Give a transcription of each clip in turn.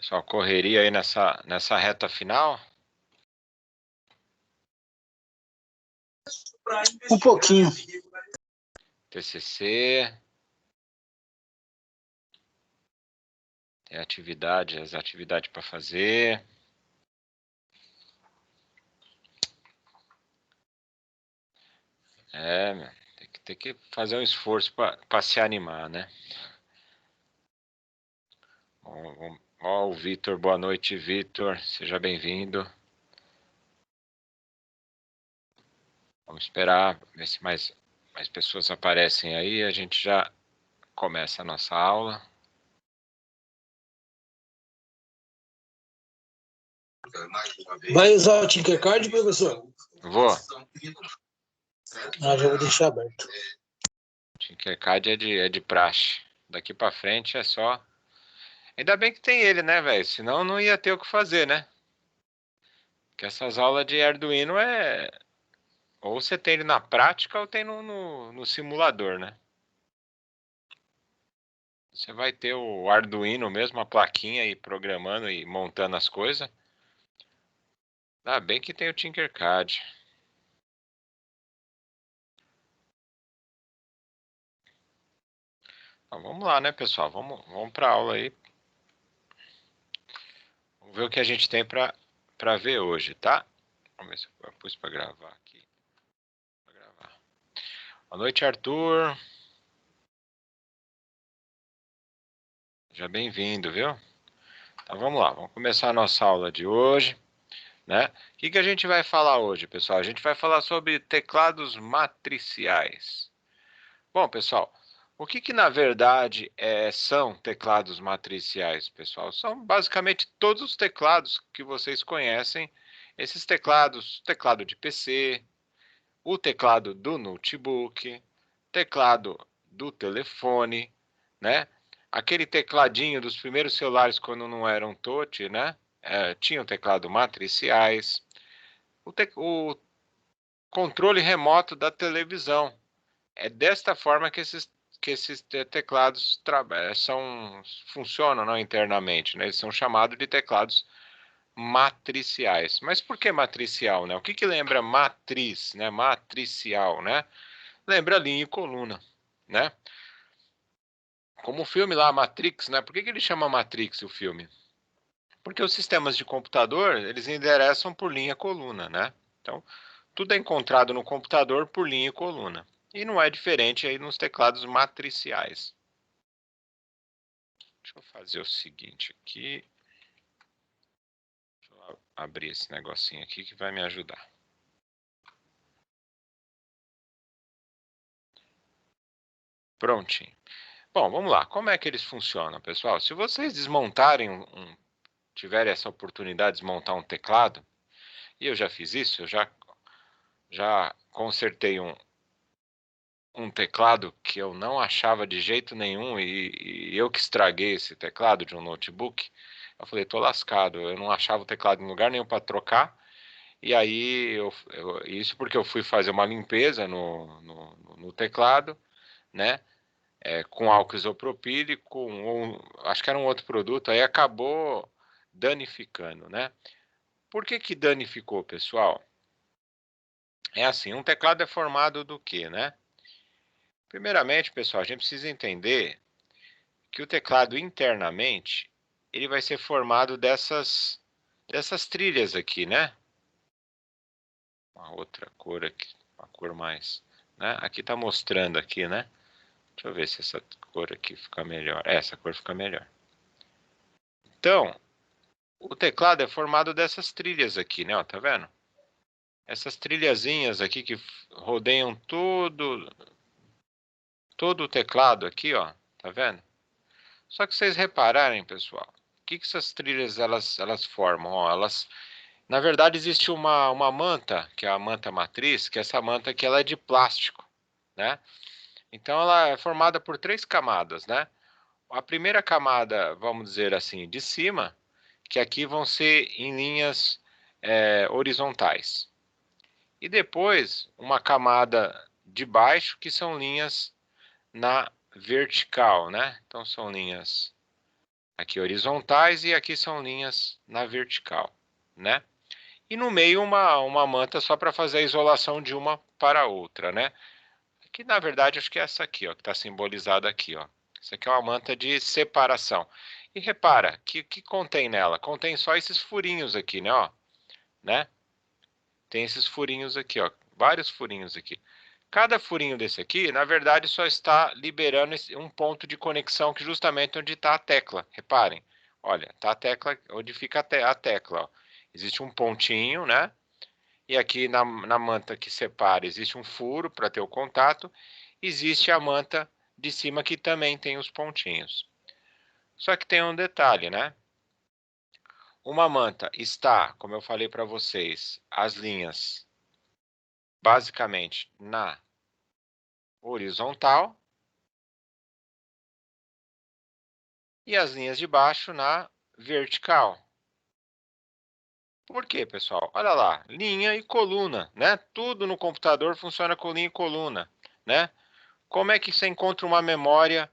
Pessoal, correria aí nessa reta final? Um pouquinho. TCC. Tem as atividades para fazer. Tem que fazer um esforço para se animar, né? Ó, o Vitor, boa noite, Vitor. Seja bem-vindo. Vamos esperar, ver se mais pessoas aparecem aí. A gente já começa a nossa aula. Vai usar o Tinkercad, professor? Vou. Já vou deixar aberto. Tinkercad é de praxe. Daqui para frente é só... Ainda bem que tem ele, né, velho? Senão não ia ter o que fazer, né? Porque essas aulas de Arduino ou você tem ele na prática ou tem no simulador, né? Você vai ter o Arduino mesmo, a plaquinha aí programando e montando as coisas. Ainda bem que tem o Tinkercad. Então, vamos lá, né, pessoal? Vamos para a aula aí. Vamos ver o que a gente tem para ver hoje, tá? Vamos ver se eu pus para gravar aqui. Boa noite, Arthur. Seja bem-vindo, viu? Então vamos lá, vamos começar a nossa aula de hoje, né? O que a gente vai falar hoje, pessoal? A gente vai falar sobre teclados matriciais. Bom, pessoal, o que na verdade são teclados matriciais, pessoal? São basicamente todos os teclados que vocês conhecem. Esses teclados, teclado de PC, o teclado do notebook, teclado do telefone, né? Aquele tecladinho dos primeiros celulares quando não eram touch, né? Tinham teclado matriciais. O controle remoto da televisão. É desta forma que esses teclados funcionam, não, internamente, né? Eles são chamados de teclados matriciais. Mas por que matricial, né? O que lembra matriz, né? Matricial, né? Lembra linha e coluna, né? Como o filme lá, Matrix, né? Por que ele chama Matrix o filme? Porque os sistemas de computador, eles endereçam por linha e coluna, né? Então, tudo é encontrado no computador por linha e coluna. E não é diferente aí nos teclados matriciais. Deixa eu fazer o seguinte aqui. Deixa eu abrir esse negocinho aqui que vai me ajudar. Prontinho. Bom, vamos lá. Como é que eles funcionam, pessoal? Se vocês desmontarem tiverem essa oportunidade de desmontar um teclado, e eu já fiz isso, eu já consertei um teclado que eu não achava de jeito nenhum e eu que estraguei esse teclado de um notebook. Eu falei, tô lascado, eu não achava o teclado em lugar nenhum para trocar. E aí, isso porque eu fui fazer uma limpeza no teclado, né? Com álcool isopropílico, acho que era um outro produto, aí acabou danificando, né? Por que danificou, pessoal? É assim, um teclado é formado do quê, né? Primeiramente, pessoal, a gente precisa entender que o teclado internamente, ele vai ser formado dessas trilhas aqui, né? Uma outra cor aqui, uma cor mais, né? Aqui tá mostrando aqui, né? Deixa eu ver se essa cor aqui fica melhor. Essa cor fica melhor. Então, o teclado é formado dessas trilhas aqui, né? Ó, tá vendo? Essas trilhazinhas aqui que rodeiam todo o teclado aqui, ó. Tá vendo? Só que vocês repararem, pessoal, o que essas trilhas elas formam? Ó, na verdade, existe uma manta, que é a manta matriz, que essa manta aqui ela é de plástico, né? Então ela é formada por 3 camadas, né? A primeira camada, vamos dizer assim, de cima, que aqui vão ser em linhas horizontais. E depois uma camada de baixo, que são linhas na vertical, né? Então são linhas Aqui horizontais e aqui são linhas na vertical, né? E no meio uma manta só para fazer a isolação de uma para a outra, né? Que na verdade acho que é essa aqui, ó, que está simbolizada aqui, ó. Isso aqui é uma manta de separação. E repara, que contém nela? Contém só esses furinhos aqui, né, ó, né? Tem esses furinhos aqui, ó, vários furinhos aqui. Cada furinho desse aqui, na verdade, só está liberando um ponto de conexão que justamente onde está a tecla. Reparem, olha, está a tecla, onde fica a tecla, ó. Existe um pontinho, né? E aqui na manta que separa existe um furo para ter o contato. Existe a manta de cima que também tem os pontinhos. Só que tem um detalhe, né? Uma manta está, como eu falei para vocês, as linhas basicamente na horizontal e as linhas de baixo na vertical. Por quê, pessoal? Olha lá, linha e coluna, né? Tudo no computador funciona com linha e coluna, né? Como é que você encontra uma memória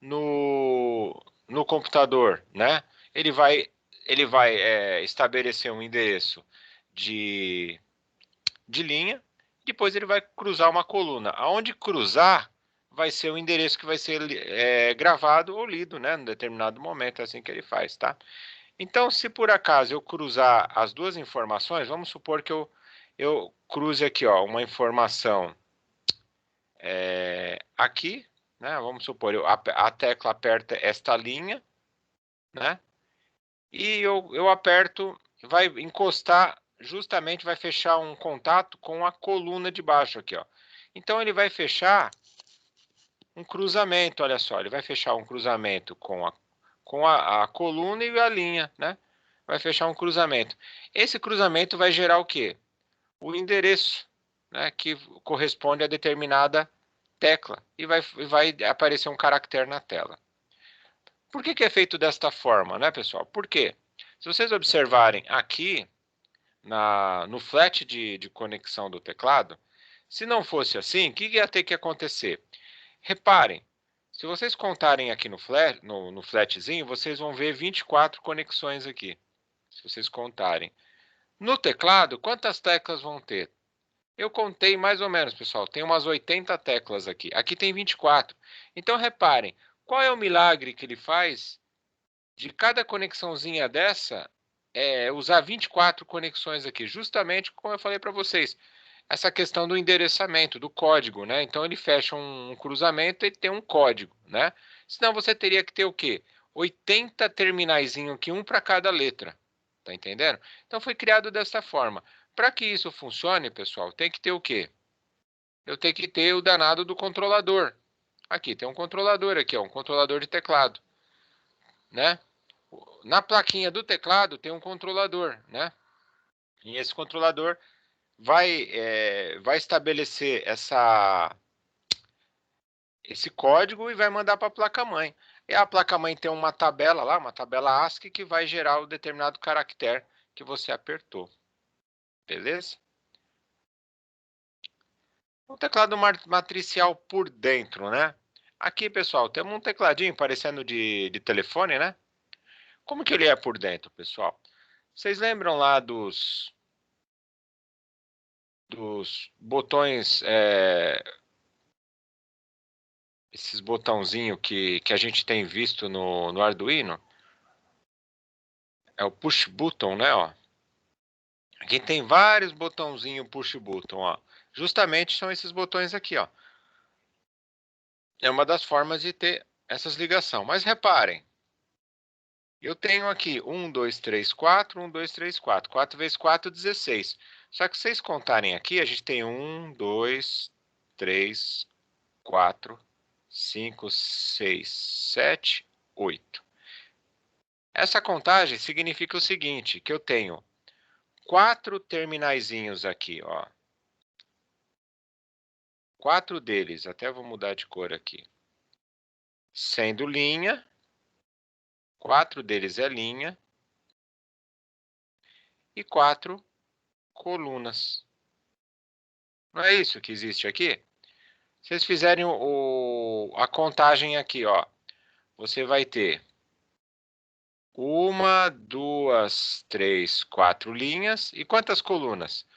no computador, né? Ele vai, ele vai estabelecer um endereço de, de linha, depois ele vai cruzar uma coluna. Aonde cruzar vai ser o endereço que vai ser gravado ou lido, né? Em determinado momento, é assim que ele faz, tá? Então, se por acaso eu cruzar as duas informações, vamos supor que eu cruze aqui, ó, uma informação aqui, né? Vamos supor, a tecla aperta esta linha, né? E eu aperto, vai encostar, justamente vai fechar um contato com a coluna de baixo aqui, ó. Então ele vai fechar um cruzamento, olha só, ele vai fechar um cruzamento com a coluna e a linha, né? Vai fechar um cruzamento. Esse cruzamento vai gerar o quê? O endereço, né? Que corresponde a determinada tecla e vai aparecer um caractere na tela. Por que é feito desta forma, né, pessoal? Por quê? Se vocês observarem aqui no flat de conexão do teclado, se não fosse assim, o que ia ter que acontecer? Reparem, se vocês contarem aqui no flatzinho, vocês vão ver 24 conexões aqui, se vocês contarem. No teclado, quantas teclas vão ter? Eu contei mais ou menos, pessoal, tem umas 80 teclas aqui. Aqui tem 24. Então, reparem, qual é o milagre que ele faz de cada conexãozinha dessa usar 24 conexões aqui? Justamente como eu falei para vocês, essa questão do endereçamento, do código, né? Então ele fecha um cruzamento e tem um código, né? Senão você teria que ter o quê? 80 terminaizinho aqui, um para cada letra. Tá entendendo? Então foi criado dessa forma. Para que isso funcione, pessoal, tem que ter o quê? Eu tenho que ter o danado do controlador. Aqui tem um controlador aqui, ó, um controlador de teclado, né? Na plaquinha do teclado tem um controlador, né? E esse controlador vai estabelecer esse código e vai mandar para a placa-mãe. E a placa-mãe tem uma tabela lá, uma tabela ASCII, que vai gerar o determinado caractere que você apertou. Beleza? Um teclado matricial por dentro, né? Aqui, pessoal, temos um tecladinho parecendo de telefone, né? Como que ele é por dentro, pessoal? Vocês lembram lá dos botões, esses botãozinhos que a gente tem visto no Arduino? É o push button, né? Ó. Aqui tem vários botãozinhos push button, ó. Justamente são esses botões aqui, ó. É uma das formas de ter essas ligações. Mas reparem, eu tenho aqui 1, 2, 3, 4, 1, 2, 3, 4. 4 vezes 4, 16. Só que se vocês contarem aqui, a gente tem 1, 2, 3, 4, 5, 6, 7, 8. Essa contagem significa o seguinte, que eu tenho 4 terminaizinhos aqui, ó. 4 deles, até vou mudar de cor aqui, sendo linha. 4 deles é linha. E 4 colunas. Não é isso que existe aqui? Se vocês fizerem a contagem aqui, ó, você vai ter Uma, duas, três, quatro linhas. E quantas colunas?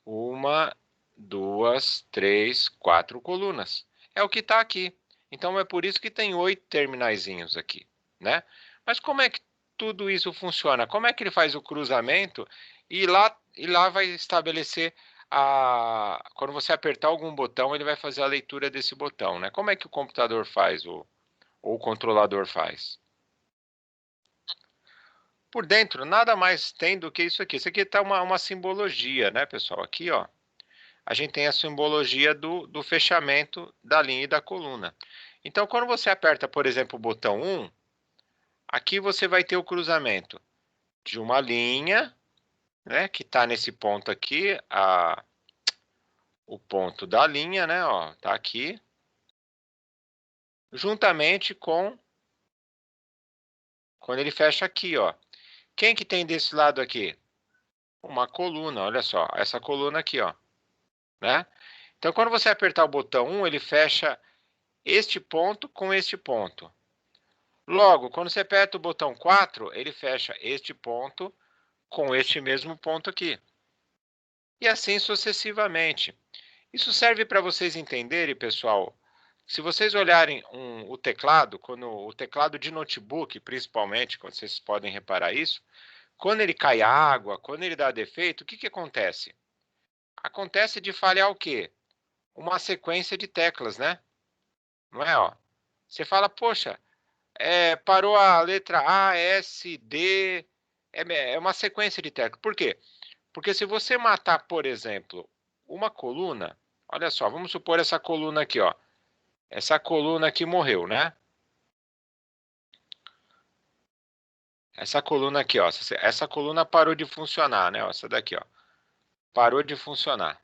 Uma, duas, três, quatro colunas. É o que está aqui. Então é por isso que tem 8 terminaizinhos aqui, né? Mas como é que tudo isso funciona? Como é que ele faz o cruzamento e lá vai estabelecer quando você apertar algum botão, ele vai fazer a leitura desse botão, né? Como é que o computador faz ou o controlador faz? Por dentro, nada mais tem do que isso aqui. Isso aqui está uma simbologia, né, pessoal? Aqui, ó, a gente tem a simbologia do fechamento da linha e da coluna. Então, quando você aperta, por exemplo, o botão 1, aqui você vai ter o cruzamento de uma linha, né, que está nesse ponto aqui, o ponto da linha, né, ó, tá aqui, juntamente com quando ele fecha aqui, ó. Quem que tem desse lado aqui? Uma coluna, olha só, essa coluna aqui, ó, né? Então, quando você apertar o botão 1, ele fecha este ponto com este ponto. Logo, quando você aperta o botão 4, ele fecha este ponto com este mesmo ponto aqui. E assim sucessivamente. Isso serve para vocês entenderem, pessoal. Se vocês olharem o teclado, quando o teclado de notebook, principalmente, quando vocês podem reparar isso, quando ele cai água, quando ele dá defeito, o que acontece? Acontece de falhar o quê? Uma sequência de teclas, né? Não é, ó? Você fala, poxa, parou a letra A, S, D, é uma sequência de teclas. Por quê? Porque se você matar, por exemplo, uma coluna, olha só, vamos supor essa coluna aqui, ó. Essa coluna aqui morreu, né? Essa coluna aqui, ó. Essa coluna parou de funcionar, né? Essa daqui, ó. Parou de funcionar.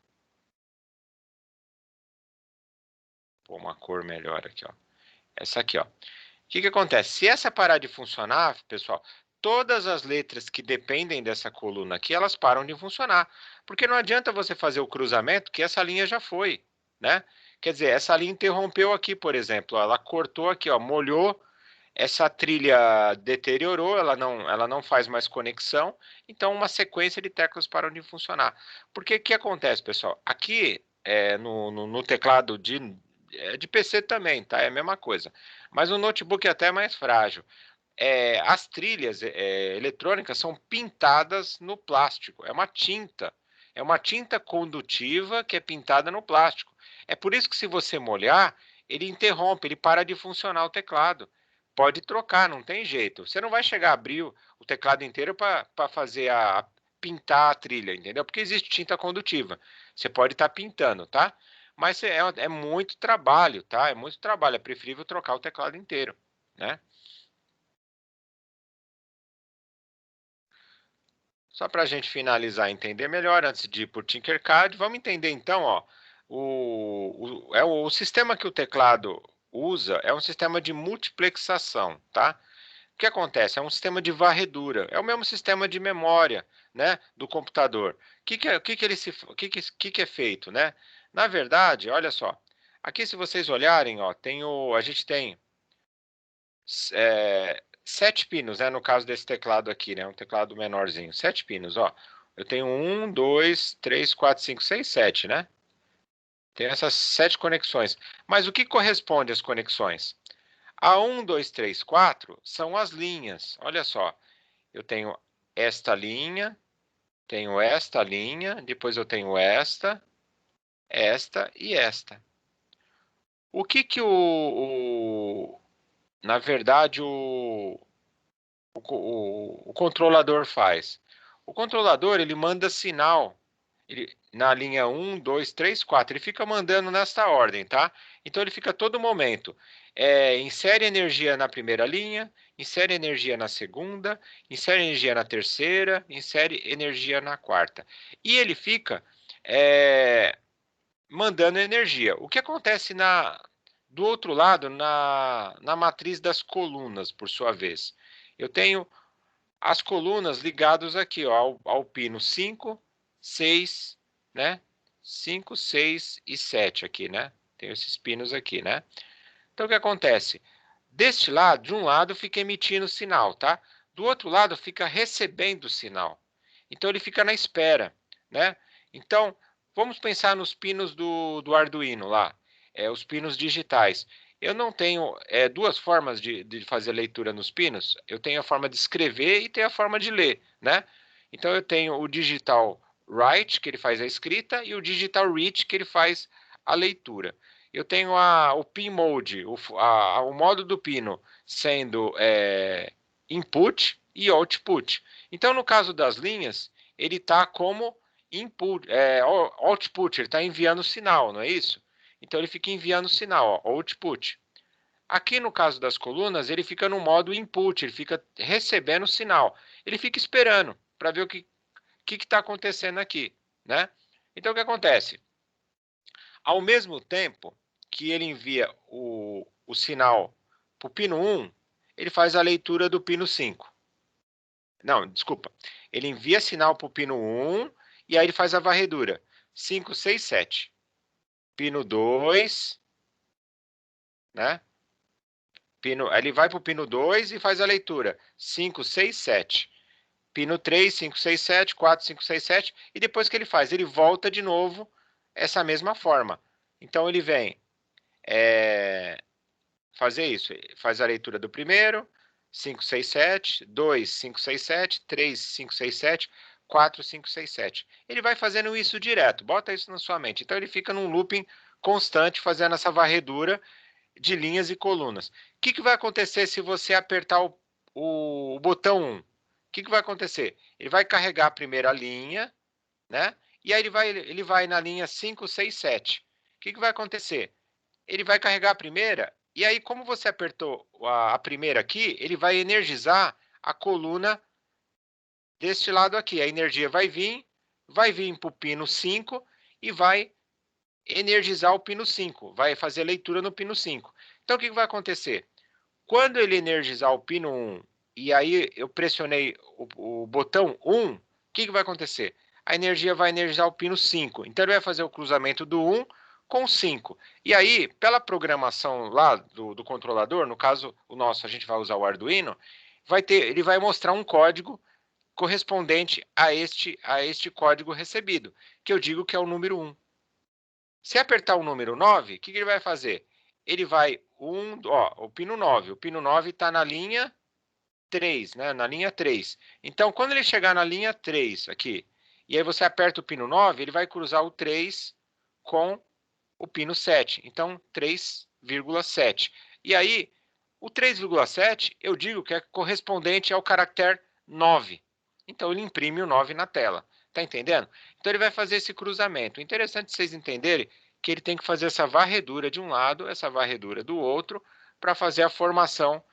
Vou pôr uma cor melhor aqui, ó. Essa aqui, ó. O que acontece? Se essa parar de funcionar, pessoal, todas as letras que dependem dessa coluna aqui, elas param de funcionar. Porque não adianta você fazer o cruzamento, que essa linha já foi, né? Quer dizer, essa linha interrompeu aqui, por exemplo. Ela cortou aqui, ó, molhou, essa trilha deteriorou, ela não faz mais conexão, então uma sequência de teclas param de funcionar. Porque o que acontece, pessoal? Aqui no teclado de PC também, tá? É a mesma coisa. Mas o notebook é até mais frágil. As trilhas eletrônicas são pintadas no plástico. É uma tinta condutiva que é pintada no plástico. É por isso que se você molhar, ele interrompe, ele para de funcionar o teclado. Pode trocar, não tem jeito. Você não vai chegar a abrir o teclado inteiro para fazer pintar a trilha, entendeu? Porque existe tinta condutiva. Você pode estar pintando, tá? Mas é muito trabalho, tá? É muito trabalho. É preferível trocar o teclado inteiro, né? Só para a gente finalizar e entender melhor, antes de ir para o Tinkercad, vamos entender então, ó, o sistema que o teclado usa é um sistema de multiplexação, tá? O que acontece? É um sistema de varredura, é o mesmo sistema de memória, né, do computador. O que é feito, né? Na verdade, olha só, aqui se vocês olharem, ó, a gente tem 7 pinos, né? No caso desse teclado aqui, né? Um teclado menorzinho. 7 pinos, ó. Eu tenho 1, 2, 3, 4, 5, 6, 7, né? Tem essas 7 conexões. Mas o que corresponde às conexões? A 1, 2, 3, 4 são as linhas. Olha só. Eu tenho esta linha, depois eu tenho esta e esta. O que que na verdade, o controlador faz? O controlador ele manda sinal na linha 1, 2, 3, 4. Ele fica mandando nesta ordem, tá? Então ele fica a todo momento. Insere energia na primeira linha, insere energia na segunda, insere energia na terceira, insere energia na quarta. E ele fica mandando energia. O que acontece do outro lado, na matriz das colunas, por sua vez? Eu tenho as colunas ligadas aqui, ó, ao pino 5, 6, né? 5, 6 e 7 aqui, né? Tem esses pinos aqui, né? Então, o que acontece? De um lado fica emitindo sinal, tá? do outro lado fica recebendo o sinal. Então ele fica na espera, né? Então, vamos pensar nos pinos do Arduino lá, os pinos digitais. Eu não tenho duas formas de fazer leitura nos pinos. Eu tenho a forma de escrever e tenho a forma de ler, né? Então eu tenho o digital write, que ele faz a escrita, e o digital read, que ele faz a leitura. Eu tenho o pin mode, o modo do pino sendo input e output. Então, no caso das linhas, ele está como input, output, ele está enviando sinal, não é isso? Então ele fica enviando sinal, ó, output. Aqui no caso das colunas, ele fica no modo input, ele fica recebendo sinal. Ele fica esperando para ver o que está acontecendo aqui, né? Então o que acontece? Ao mesmo tempo que ele envia o sinal para o pino 1, ele faz a leitura do pino 5. Não, desculpa. Ele envia sinal para o pino 1 e aí ele faz a varredura. 5, 6, 7. Pino 2, né? Ele vai para o pino 2 e faz a leitura. 5, 6, 7. Pino 3, 5, 6, 7, 4, 5, 6, 7. E depois que ele faz? Ele volta de novo essa mesma forma. Então ele vem fazer isso. Faz a leitura do primeiro, 5, 6, 7, 2, 5, 6, 7, 3, 5, 6, 7, 4, 5, 6, 7. Ele vai fazendo isso direto, bota isso na sua mente. Então ele fica num looping constante, fazendo essa varredura de linhas e colunas. O que vai acontecer se você apertar o botão 1? O que vai acontecer? Ele vai carregar a primeira linha, né? E aí ele vai na linha 5, 6, 7. O que vai acontecer? Ele vai carregar a primeira, e aí, como você apertou a primeira aqui, ele vai energizar a coluna deste lado aqui. A energia vai vir para o pino 5 e vai energizar o pino 5, vai fazer leitura no pino 5. Então, o que vai acontecer? Quando ele energizar o pino 1, e aí eu pressionei o botão 1, o que vai acontecer? A energia vai energizar o pino 5. Então, ele vai fazer o cruzamento do 1 com 5. E aí, pela programação lá do controlador, no caso o nosso, a gente vai usar o Arduino, ele vai mostrar um código correspondente a este código recebido, que eu digo que é o número 1. Se apertar o número 9, o que ele vai fazer? Ele vai, o pino 9. O pino 9 está na linha 3, né? Na linha 3. Então, quando ele chegar na linha 3 aqui, e aí você aperta o pino 9, ele vai cruzar o 3 com o pino 7. Então, 3,7. E aí, o 3,7, eu digo que é correspondente ao caractere 9. Então, ele imprime o 9 na tela. Tá entendendo? Então, ele vai fazer esse cruzamento. Interessante vocês entenderem que ele tem que fazer essa varredura de um lado, essa varredura do outro, para fazer a formação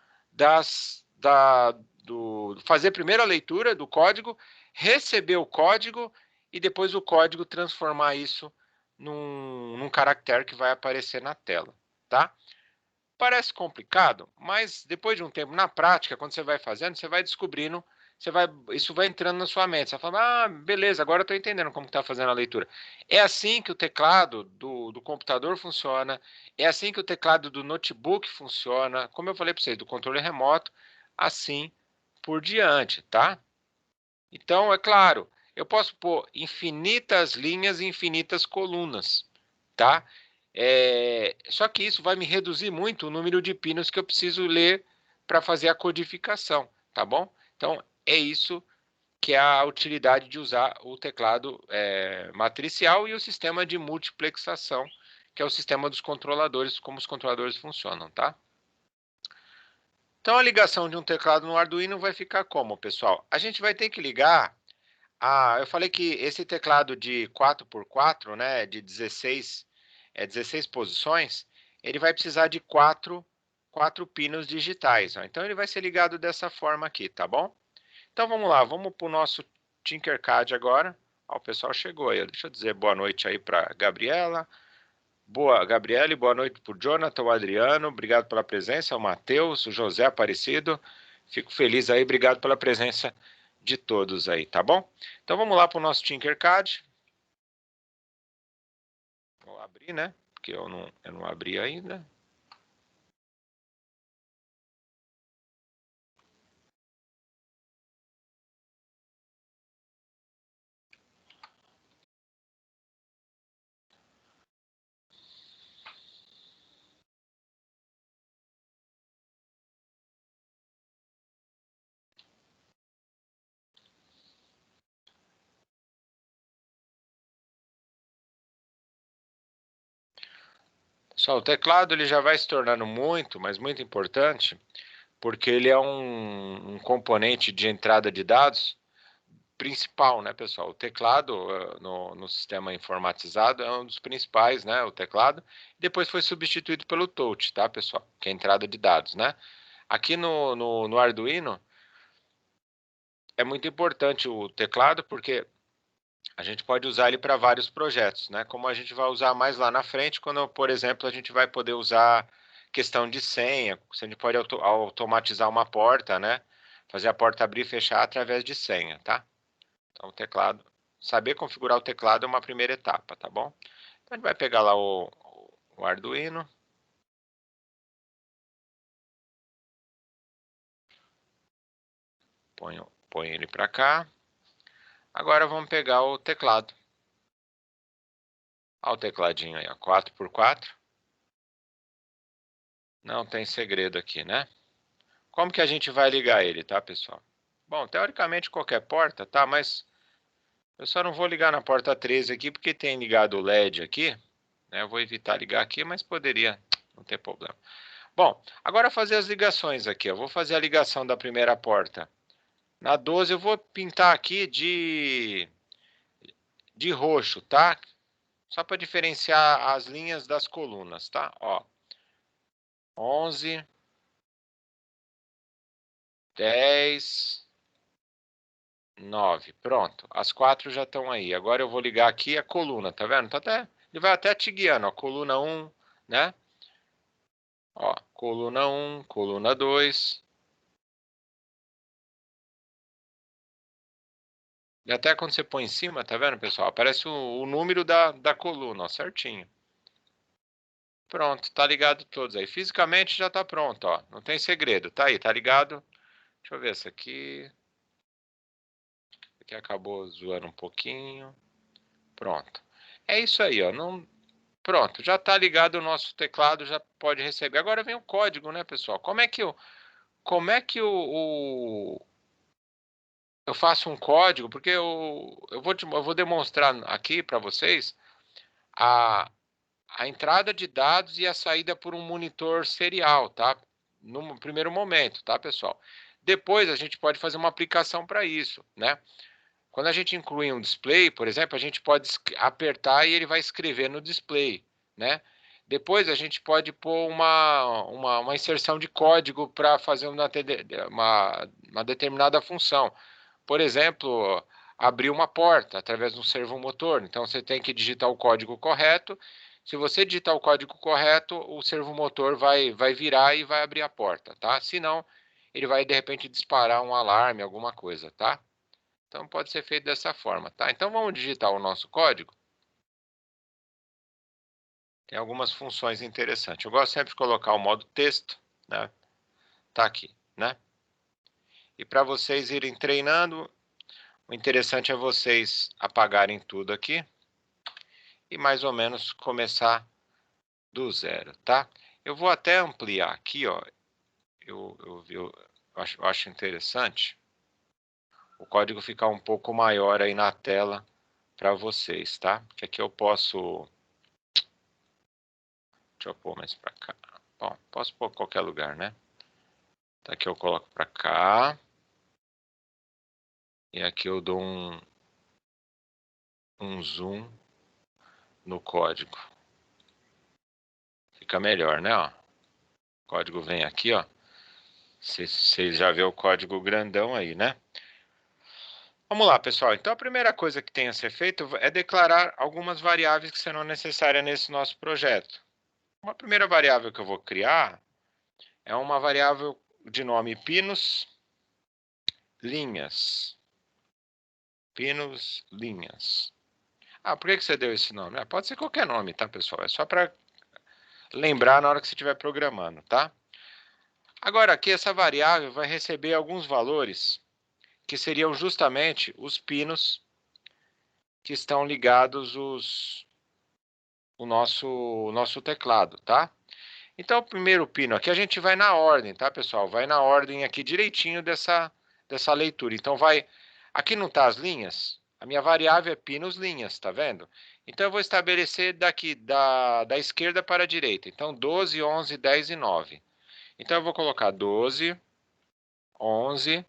fazer primeiro a leitura do código, receber o código e depois o código transformar isso num caractere que vai aparecer na tela, tá? Parece complicado, mas depois de um tempo, na prática, quando você vai fazendo, você vai descobrindo, isso vai entrando na sua mente. Você vai falando, beleza, agora eu estou entendendo como está fazendo a leitura. É assim que o teclado do computador funciona, é assim que o teclado do notebook funciona, como eu falei para vocês, do controle remoto, assim por diante, tá? Então, é claro, eu posso pôr infinitas linhas e infinitas colunas, tá? Só que isso vai me reduzir muito o número de pinos que eu preciso ler para fazer a codificação, tá bom? Então, é isso que é a utilidade de usar o teclado matricial e o sistema de multiplexação, que é o sistema dos controladores, como os controladores funcionam, tá? Então, a ligação de um teclado no Arduino vai ficar como, pessoal? A gente vai ter que ligar eu falei que esse teclado de 4x4, né, de 16 posições, ele vai precisar de quatro pinos digitais. Ó. Então, ele vai ser ligado dessa forma aqui, tá bom? Então, vamos lá, vamos para o nosso Tinkercad agora. Ó, o pessoal chegou aí. Deixa eu dizer boa noite aí para Gabriela. Gabriela, e boa noite para o Jonathan, o Adriano. Obrigado pela presença. O Matheus, o José Aparecido. Fico feliz aí. Obrigado pela presença de todos aí, tá bom? Então vamos lá para o nosso Tinkercad. Vou abrir, né? Porque eu não abri ainda. Só o teclado ele já vai se tornando muito, mas muito importante, porque ele é um componente de entrada de dados principal, né, pessoal? O teclado no sistema informatizado é um dos principais, né, o teclado. Depois foi substituído pelo touch, tá, pessoal? Que é a entrada de dados, né? Aqui no Arduino é muito importante o teclado, porque a gente pode usar ele para vários projetos, né? Como a gente vai usar mais lá na frente, quando, por exemplo, a gente vai poder usar questão de senha, se a gente pode automatizar uma porta, né? Fazer a porta abrir e fechar através de senha, tá? Então, o teclado, saber configurar o teclado é uma primeira etapa, tá bom? Então, a gente vai pegar lá o Arduino. Põe ele para cá. Agora vamos pegar o teclado. Olha o tecladinho aí, ó, 4x4. Não tem segredo aqui, né? Como que a gente vai ligar ele, tá, pessoal? Bom, teoricamente qualquer porta, tá? Mas eu só não vou ligar na porta 13 aqui, porque tem ligado o LED aqui, né? Eu vou evitar ligar aqui, mas poderia, não ter problema. Bom, agora fazer as ligações aqui. Eu vou fazer a ligação da primeira porta. Na 12 eu vou pintar aqui de roxo, tá? Só para diferenciar as linhas das colunas, tá? Ó, 11, 10, 9. Pronto, as 4 já estão aí. Agora eu vou ligar aqui a coluna, tá vendo? Ele vai até te guiando, ó, coluna 1, né? Ó, coluna 1, coluna 2. E até quando você põe em cima, tá vendo, pessoal? Aparece o número da coluna, ó, certinho. Pronto, tá ligado todos aí. Fisicamente já tá pronto, ó. Não tem segredo, tá aí, tá ligado? Deixa eu ver essa aqui. Aqui acabou zoando um pouquinho. Pronto. É isso aí, ó. Não... Pronto, já tá ligado o nosso teclado, já pode receber. Agora vem o código, né, pessoal? Como é que eu faço um código? Porque eu vou demonstrar aqui para vocês a, a entrada de dados e a saída por um monitor serial, tá? No primeiro momento, tá, pessoal? Depois a gente pode fazer uma aplicação para isso, né? Quando a gente inclui um display, por exemplo, a gente pode apertar e ele vai escrever no display, né? Depois a gente pode pôr uma inserção de código para fazer uma determinada função. Por exemplo, abrir uma porta através de um servomotor. Então você tem que digitar o código correto. Se você digitar o código correto, o servomotor vai virar e vai abrir a porta, tá? Se não, ele vai de repente disparar um alarme, alguma coisa, tá? Então pode ser feito dessa forma, tá? Então vamos digitar o nosso código. Tem algumas funções interessantes. Eu gosto sempre de colocar o modo texto, né? Tá aqui, né? E para vocês irem treinando, o interessante é vocês apagarem tudo aqui e mais ou menos começar do zero, tá? Eu vou até ampliar aqui, ó. Eu acho interessante o código ficar um pouco maior aí na tela para vocês, tá? Que aqui eu posso... Deixa eu pôr mais para cá. Bom, posso pôr em qualquer lugar, né? Tá, aqui eu coloco para cá. E aqui eu dou um zoom no código. Fica melhor, né? Ó. O código vem aqui, ó. Vocês já vê o código grandão aí, né? Vamos lá, pessoal. Então, a primeira coisa que tem a ser feito é declarar algumas variáveis que serão necessárias nesse nosso projeto. Uma primeira variável que eu vou criar é uma variável de nome pinos linhas. Pinos linhas. Ah, por que você deu esse nome? Ah, pode ser qualquer nome, tá, pessoal? É só para lembrar na hora que você estiver programando, tá? Agora aqui essa variável vai receber alguns valores que seriam justamente os pinos que estão ligados o nosso teclado, tá? Então o primeiro pino aqui a gente vai na ordem, tá, pessoal? Vai na ordem aqui direitinho dessa leitura. Então aqui não tá as linhas? A minha variável é pinos linhas, tá vendo? Então, eu vou estabelecer daqui da esquerda para a direita. Então, 12, 11, 10 e 9. Então, eu vou colocar 12, 11,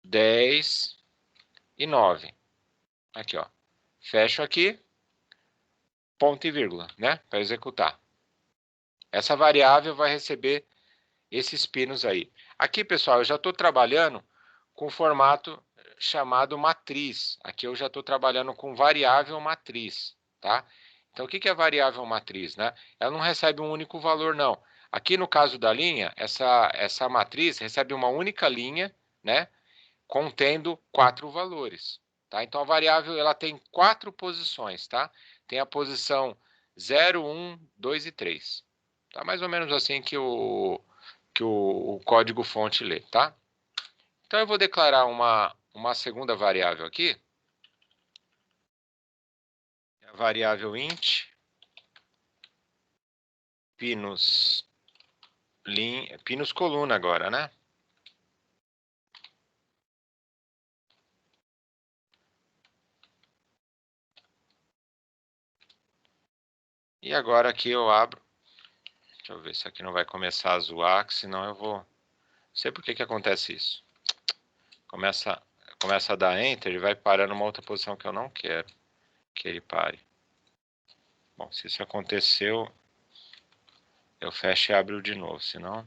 10 e 9. Aqui, ó. Fecho aqui, ponto e vírgula, né? Para executar. Essa variável vai receber esses pinos aí. Aqui, pessoal, eu já estou trabalhando com formato chamado matriz. Aqui eu já estou trabalhando com variável matriz, tá? Então, o que é variável matriz, né? Ela não recebe um único valor, não. Aqui no caso da linha, essa matriz recebe uma única linha, né? Contendo 4 valores, tá? Então, a variável ela tem 4 posições, tá? Tem a posição 0, 1, 2 e 3. Tá mais ou menos assim que o código-fonte lê, tá? Então, eu vou declarar uma segunda variável aqui, a variável int pinos coluna agora, né? E agora aqui eu abro, deixa eu ver se aqui não vai começar a zoar, que senão eu vou... Não sei por que acontece isso. Começa a dar Enter, ele vai parar numa outra posição que eu não quero que ele pare. Bom, se isso aconteceu, eu fecho e abro de novo, senão...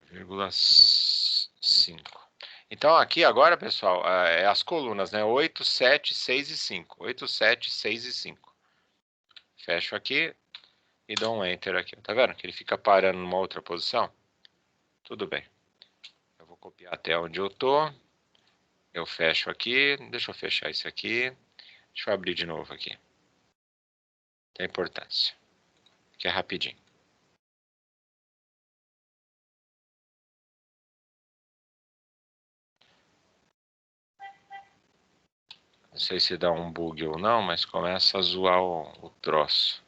0,5. Então aqui agora, pessoal, é as colunas, né? 8, 7, 6 e 5. 8, 7, 6 e 5. Fecho aqui e dou um Enter aqui. Tá vendo que ele fica parando numa outra posição? Tudo bem. Eu vou copiar até onde eu tô. Eu fecho aqui. Deixa eu fechar isso aqui. Deixa eu abrir de novo aqui. Tem importância. Que é rapidinho. Não sei se dá um bug ou não, mas começa a zoar o troço.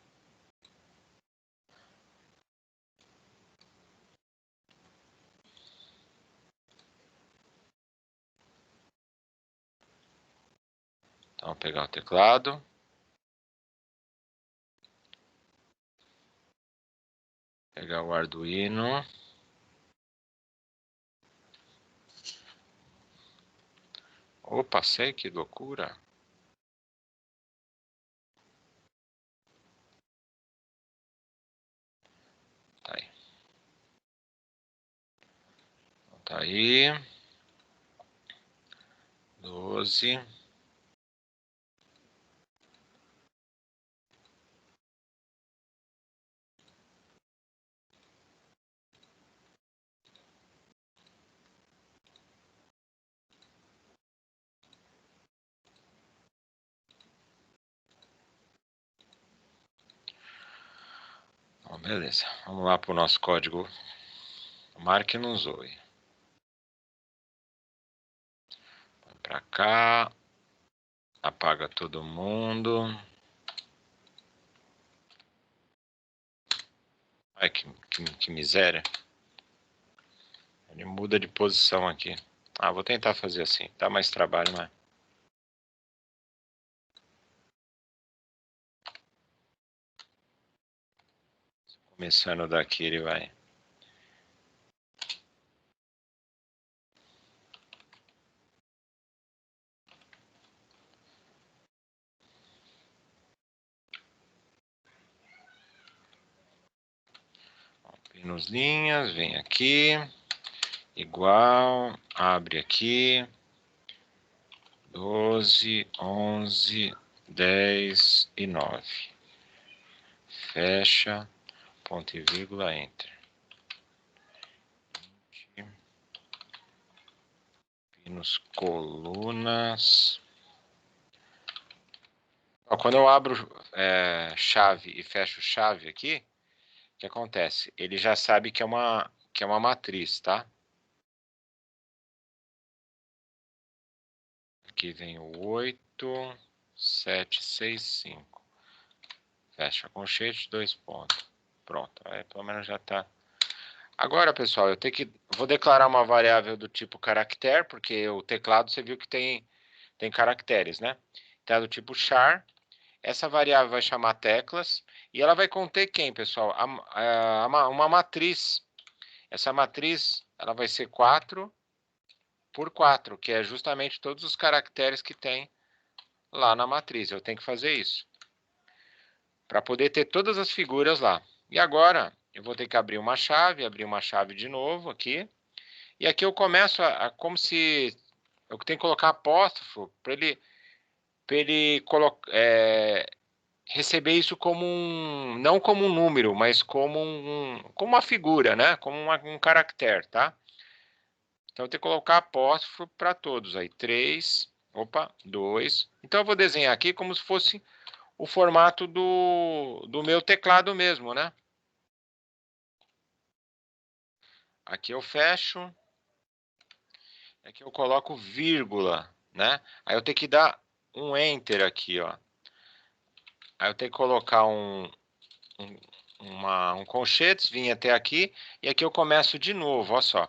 Então, vou pegar o teclado. Pegar o Arduino. Opa, sei, que loucura. Tá aí. Tá aí. 12. Bom, beleza. Vamos lá para o nosso código. Marque não zoe. Vai para cá. Apaga todo mundo. Ai, que miséria. Ele muda de posição aqui. Ah, vou tentar fazer assim. Dá mais trabalho, mas... Começando daqui, ele vai... Pinos linhas, vem aqui. Igual, abre aqui. 12, 11, 10 e 9. Fecha, ponto e vírgula, Enter. Pinos colunas. Quando eu abro chave e fecho chave aqui, o que acontece? Ele já sabe que é uma matriz, tá? Aqui vem o 8, 7, 6, 5. Fecha colchete, 2 pontos. Pronto, aí pelo menos já tá. Agora, pessoal, eu tenho que vou declarar uma variável do tipo caractere, porque o teclado você viu que tem caracteres, né? Então, é do tipo char. Essa variável vai chamar teclas. E ela vai conter quem, pessoal? Uma matriz. Essa matriz ela vai ser 4 por 4, que é justamente todos os caracteres que tem lá na matriz. Eu tenho que fazer isso para poder ter todas as figuras lá. E agora eu vou ter que abrir uma chave de novo aqui. E aqui eu começo como se eu tenho que colocar apóstrofo para ele receber isso como não como um número, mas como uma figura, né? Como um caractere, tá? Então eu tenho que colocar apóstrofo para todos aí. 3, opa, 2. Então eu vou desenhar aqui como se fosse o formato do meu teclado mesmo, né? Aqui eu fecho. Aqui eu coloco vírgula, né? Aí eu tenho que dar um Enter aqui, ó. Aí eu tenho que colocar um colchetes, vim até aqui, e aqui eu começo de novo, olha só.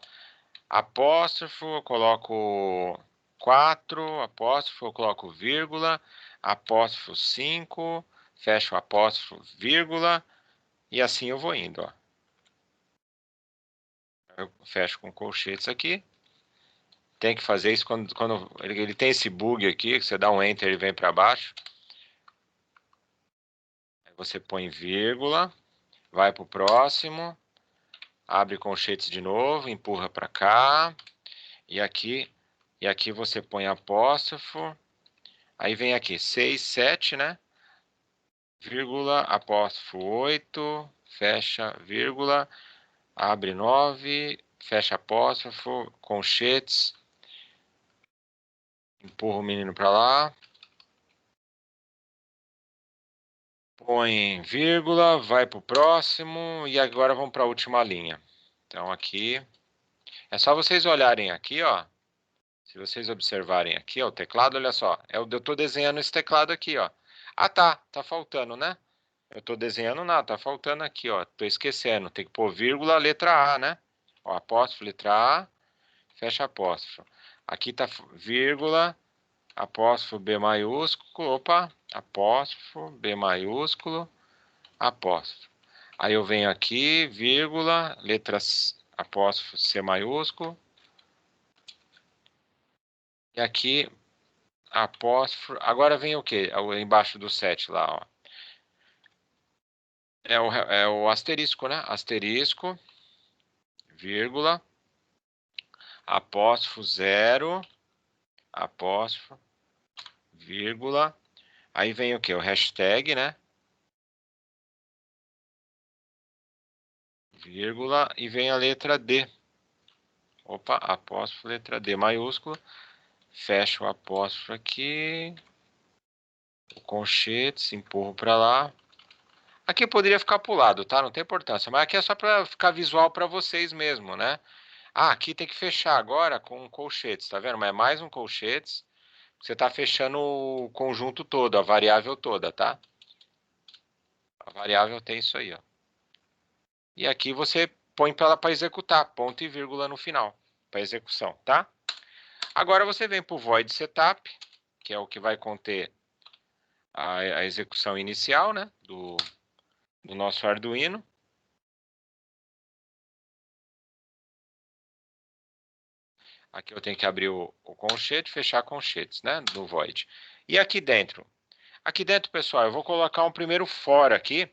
Apóstrofo, eu coloco 4, apóstrofo, eu coloco vírgula, apóstrofo 5, fecho o apóstrofo, vírgula, e assim eu vou indo, ó. Eu fecho com colchetes aqui. Tem que fazer isso quando ele tem esse bug aqui, que você dá um Enter, ele vem para baixo. Aí você põe vírgula, vai para o próximo, abre colchetes de novo, empurra para cá, e aqui você põe apóstrofo, aí vem aqui 6, 7, né? Vírgula, apóstrofo 8, fecha, vírgula, abre 9, fecha apóstrofo, colchetes, empurra o menino para lá, põe vírgula, vai para o próximo, e agora vamos para a última linha. Então aqui, é só vocês olharem aqui, ó. Se vocês observarem aqui, ó, o teclado, olha só. Eu estou desenhando esse teclado aqui, ó. Ah, tá faltando, né? Eu estou desenhando nada, tá faltando aqui, ó. Tô esquecendo, tem que pôr vírgula, letra A, né? Ó, apóstrofo, letra A, fecha apóstrofo. Aqui tá vírgula, apóstrofo B maiúsculo, opa, apóstrofo B maiúsculo, apóstrofo. Aí eu venho aqui, vírgula, letras, apóstrofo C maiúsculo. E aqui, apóstrofo. Agora vem o quê? Embaixo do 7 lá, ó. É o asterisco, né? Asterisco, vírgula, apóstrofo 0, apóstrofo, vírgula. Aí vem o quê? O hashtag, né? Vírgula. E vem a letra D. Opa, apóstrofo, letra D maiúsculo. Fecha o apóstrofo aqui. O colchetes, empurro para lá. Aqui poderia ficar para o lado, tá? Não tem importância. Mas aqui é só para ficar visual para vocês mesmo, né? Ah, aqui tem que fechar agora com colchetes, tá vendo? Mas é mais um colchetes. Você está fechando o conjunto todo, a variável toda, tá? A variável tem isso aí, ó. E aqui você põe ela para executar, ponto e vírgula no final, para execução, tá? Agora você vem para o void setup, que é o que vai conter a execução inicial, né? Do nosso Arduino. Aqui eu tenho que abrir o colchete, fechar colchetes, né? Do void. E aqui dentro? Aqui dentro, pessoal, eu vou colocar um primeiro for aqui,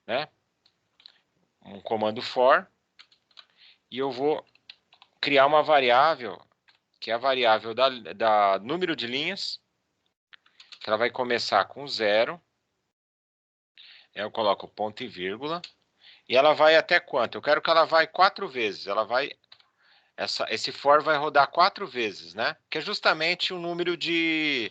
né? Um comando for. E eu vou criar uma variável, que é a variável da número de linhas, que ela vai começar com 0. Eu coloco ponto e vírgula. E ela vai até quanto? Eu quero que ela vai 4 vezes. Ela vai... Esse for vai rodar 4 vezes, né? Que é justamente o número de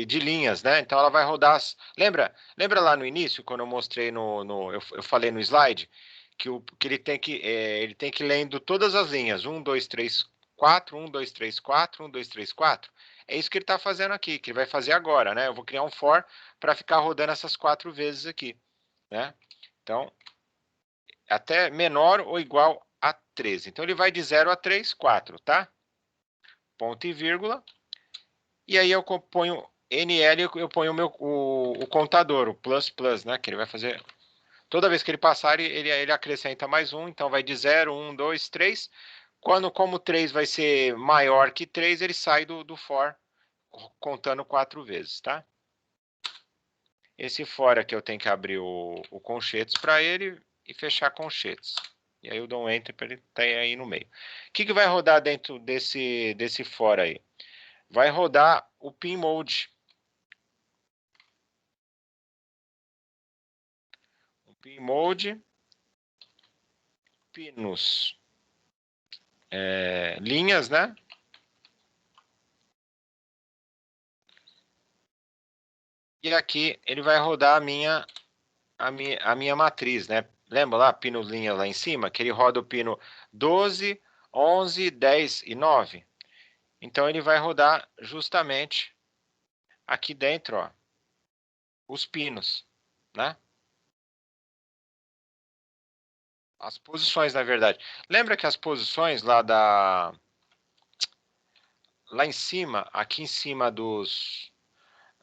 linhas, né? Então ela vai rodar. Lembra lá no início, quando eu mostrei eu falei no slide que ele tem que ir lendo todas as linhas. 1, 2, 3, 4, 1, 2, 3, 4, 1, 2, 3, 4. É isso que ele está fazendo aqui, que ele vai fazer agora, né? Eu vou criar um for para ficar rodando essas 4 vezes aqui, né? Então, até menor ou igual a 13. Então, ele vai de 0 a 3, 4, tá? Ponto e vírgula. E aí eu ponho NL, eu ponho o contador, o plus plus, né? Que ele vai fazer... Toda vez que ele passar, ele acrescenta mais um. Então, vai de 0, 1, 2, 3. Como 3 vai ser maior que 3, ele sai do for, contando 4 vezes, tá? Esse for aqui eu tenho que abrir o conchetes para ele e fechar conchetes. E aí eu dou um enter para ele estar aí no meio. O que vai rodar dentro desse for aí? Vai rodar o pin mode. O pin mode, pinos, linhas, né? E aqui ele vai rodar a minha matriz, né? Lembra lá, pino linha lá em cima? Que ele roda o pino 12, 11, 10 e 9. Então, ele vai rodar justamente aqui dentro, ó, os pinos, né? As posições, na verdade. Lembra que as posições lá em cima, aqui em cima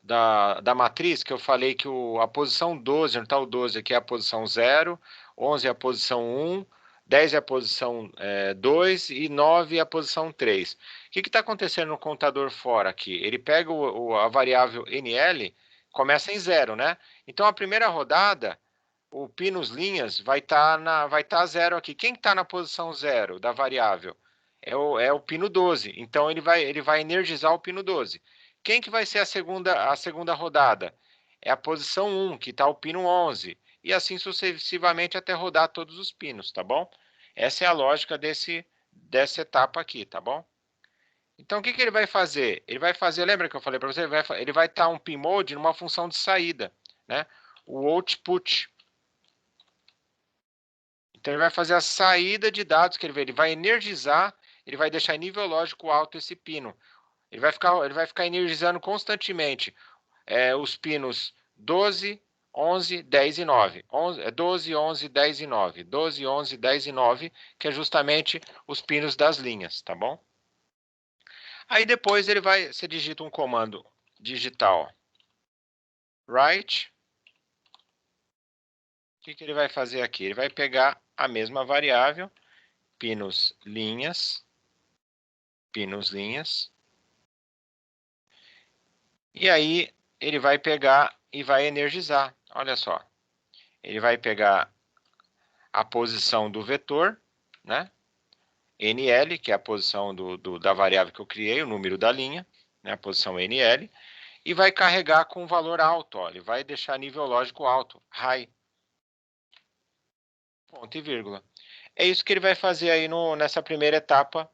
da matriz, que eu falei que a posição 12, não está o 12 aqui, é a posição 0, 11 é a posição 1, 10 é a posição 2 e 9 é a posição 3. O que está acontecendo no contador fora aqui? Ele pega a variável NL, começa em 0, né? Então, a primeira rodada, o pinos linhas vai estar 0 aqui. Quem está na posição 0 da variável? É o pino 12. Então, ele vai energizar o pino 12. Quem que vai ser a segunda rodada? É a posição 1, que está o pino 11. E assim sucessivamente até rodar todos os pinos, tá bom? Essa é a lógica dessa etapa aqui, tá bom? Então, o que ele vai fazer? Ele vai fazer, lembra que eu falei para você? Ele vai estar um pin mode numa função de saída, né? O output. Então, ele vai fazer a saída de dados que ele vai energizar, ele vai deixar em nível lógico alto esse pino. Ele vai ficar energizando constantemente os pinos 12, 11, 10 e 9. 12, 11, 10 e 9. 12, 11, 10 e 9, que é justamente os pinos das linhas, tá bom? Aí depois você digita um comando digital write. O que ele vai fazer aqui? Ele vai pegar a mesma variável, pinos linhas, e aí ele vai pegar e vai energizar. Olha só. Ele vai pegar a posição do vetor, né? NL, que é a posição da variável que eu criei, o número da linha, né? A posição NL, e vai carregar com valor alto. Ó. Ele vai deixar nível lógico alto, high. Ponto e vírgula. É isso que ele vai fazer aí nessa primeira etapa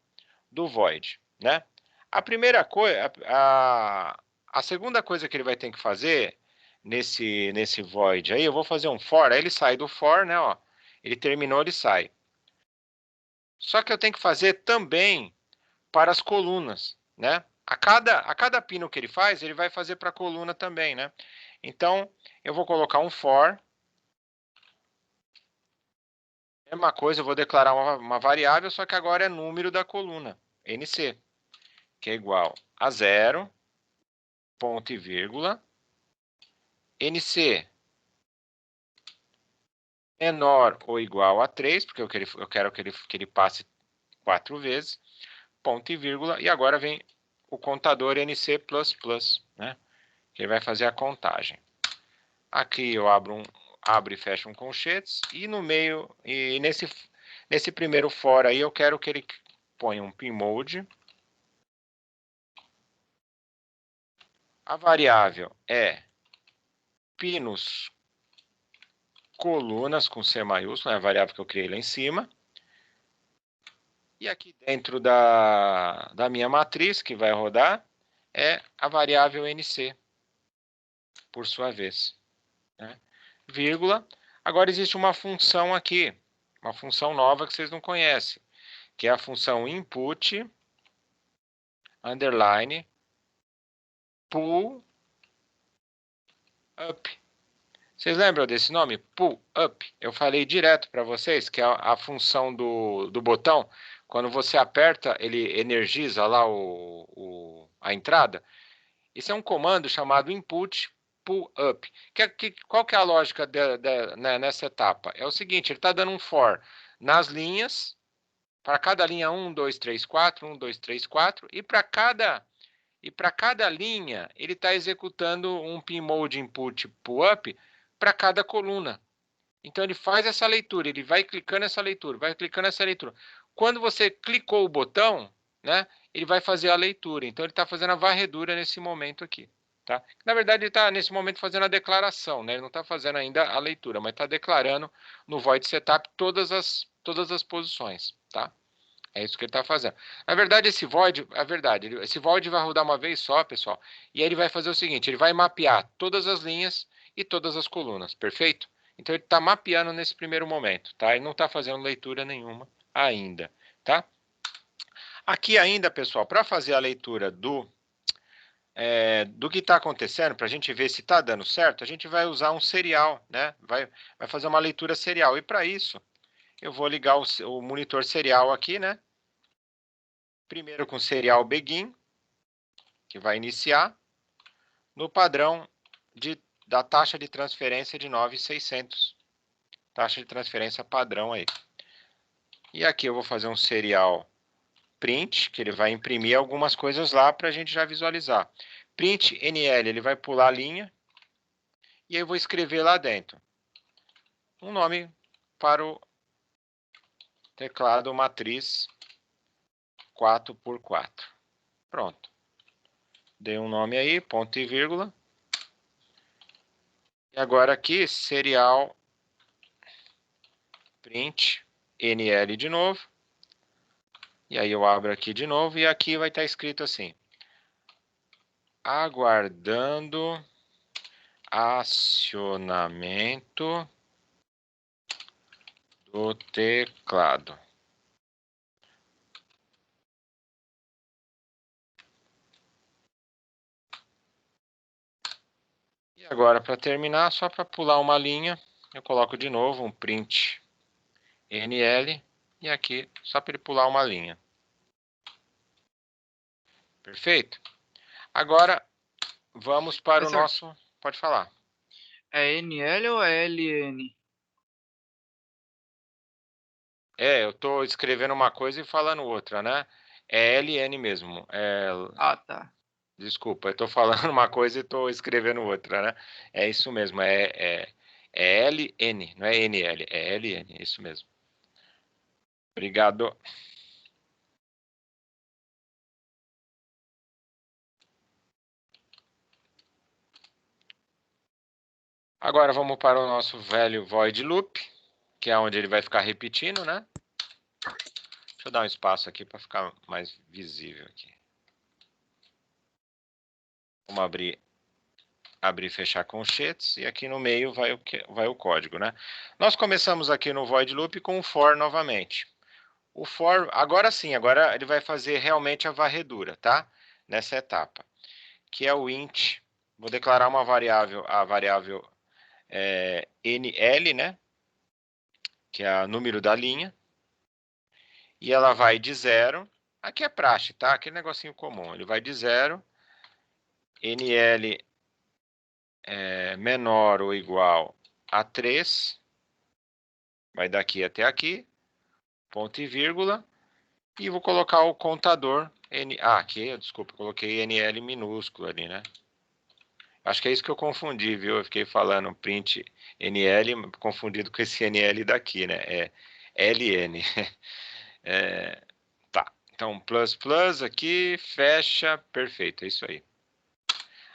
do void, né? A primeira coisa, a segunda coisa que ele vai ter que fazer nesse void aí, eu vou fazer um for, aí ele sai do for, né? Ó, ele terminou, ele sai. Só que eu tenho que fazer também para as colunas, né? A cada pino que ele faz, ele vai fazer para a coluna também, né? Então, eu vou colocar um for. Mesma coisa, eu vou declarar uma variável, só que agora é número da coluna, NC, que é igual a 0, ponto e vírgula, NC menor ou igual a 3, porque eu quero que ele passe 4 vezes, ponto e vírgula, e agora vem o contador NC++, né? Que ele vai fazer a contagem. Aqui eu abro e fecho um colchetes, e no meio, e nesse primeiro for aí, eu quero que ele ponha um pin mode. A variável é pinos colunas com C maiúsculo, é a variável que eu criei lá em cima. E aqui dentro da minha matriz, que vai rodar, é a variável NC, por sua vez. Né? Vírgula. Agora existe uma função aqui, uma função nova que vocês não conhecem, que é a função input, underline, pull up. Vocês lembram desse nome? Pull up. Eu falei direto para vocês que é a função do botão. Quando você aperta, ele energiza lá a entrada. Isso é um comando chamado input pull up. Qual que é a lógica né, nessa etapa? É o seguinte, ele está dando um for nas linhas, para cada linha 1, 2, 3, 4, 1, 2, 3, 4, e para cada linha, ele está executando um pmode input pull up para cada coluna. Então ele faz essa leitura, ele vai clicando essa leitura, vai clicando essa leitura. Quando você clicou o botão, né, ele vai fazer a leitura. Então ele está fazendo a varredura nesse momento aqui. Tá? Na verdade, ele está nesse momento fazendo a declaração, né? Ele não está fazendo ainda a leitura, mas está declarando no void setup todas as posições. Tá? É isso que ele está fazendo. Na verdade, esse void vai rodar uma vez só, pessoal. E aí ele vai fazer o seguinte: ele vai mapear todas as linhas e todas as colunas, perfeito? Então ele está mapeando nesse primeiro momento, tá? Ele não está fazendo leitura nenhuma ainda, tá? Aqui ainda, pessoal, para fazer a leitura do que está acontecendo, para a gente ver se está dando certo, a gente vai usar um serial, né? Vai fazer uma leitura serial. E para isso, eu vou ligar o monitor serial aqui, né? Primeiro com serial begin, que vai iniciar, no padrão da taxa de transferência de 9.600. Taxa de transferência padrão aí. E aqui eu vou fazer um serial print, que ele vai imprimir algumas coisas lá para a gente já visualizar. Print NL, ele vai pular a linha, e aí eu vou escrever lá dentro um nome para o teclado matriz 4x4. Pronto. Dei um nome aí, ponto e vírgula. E agora aqui, serial print NL de novo. E aí eu abro aqui de novo e aqui vai estar escrito assim: aguardando acionamento do teclado. E agora, para terminar, só para pular uma linha, eu coloco de novo um print NL e aqui só para ele pular uma linha. Perfeito? Agora vamos para o nosso... Pode falar. É NL ou é LN? Eu estou escrevendo uma coisa e falando outra, né? É LN mesmo. Ah, tá. Desculpa, eu estou falando uma coisa e estou escrevendo outra, né? É isso mesmo, é LN, não é NL, é LN, é isso mesmo. Obrigado. Agora vamos para o nosso velho void loop, que é onde ele vai ficar repetindo, né? Deixa eu dar um espaço aqui para ficar mais visível aqui. Vamos abrir e fechar colchetes, e aqui no meio vai o código, né? Nós começamos aqui no void loop com o for novamente. O for, agora sim, agora ele vai fazer realmente a varredura, tá? Nessa etapa, que é o int. Vou declarar uma variável, a variável NL, né? Que é o número da linha. E ela vai de 0. Aqui é praxe, tá? Aquele negocinho comum. Ele vai de 0. NL menor ou igual a 3. Vai daqui até aqui. Ponto e vírgula. E vou colocar o contador. Aqui, desculpa, coloquei NL minúsculo ali, né? Acho que é isso que eu confundi, viu? Eu fiquei falando print NL, confundido com esse NL daqui, né? É LN. Tá. Então, plus aqui, fecha, perfeito, é isso aí.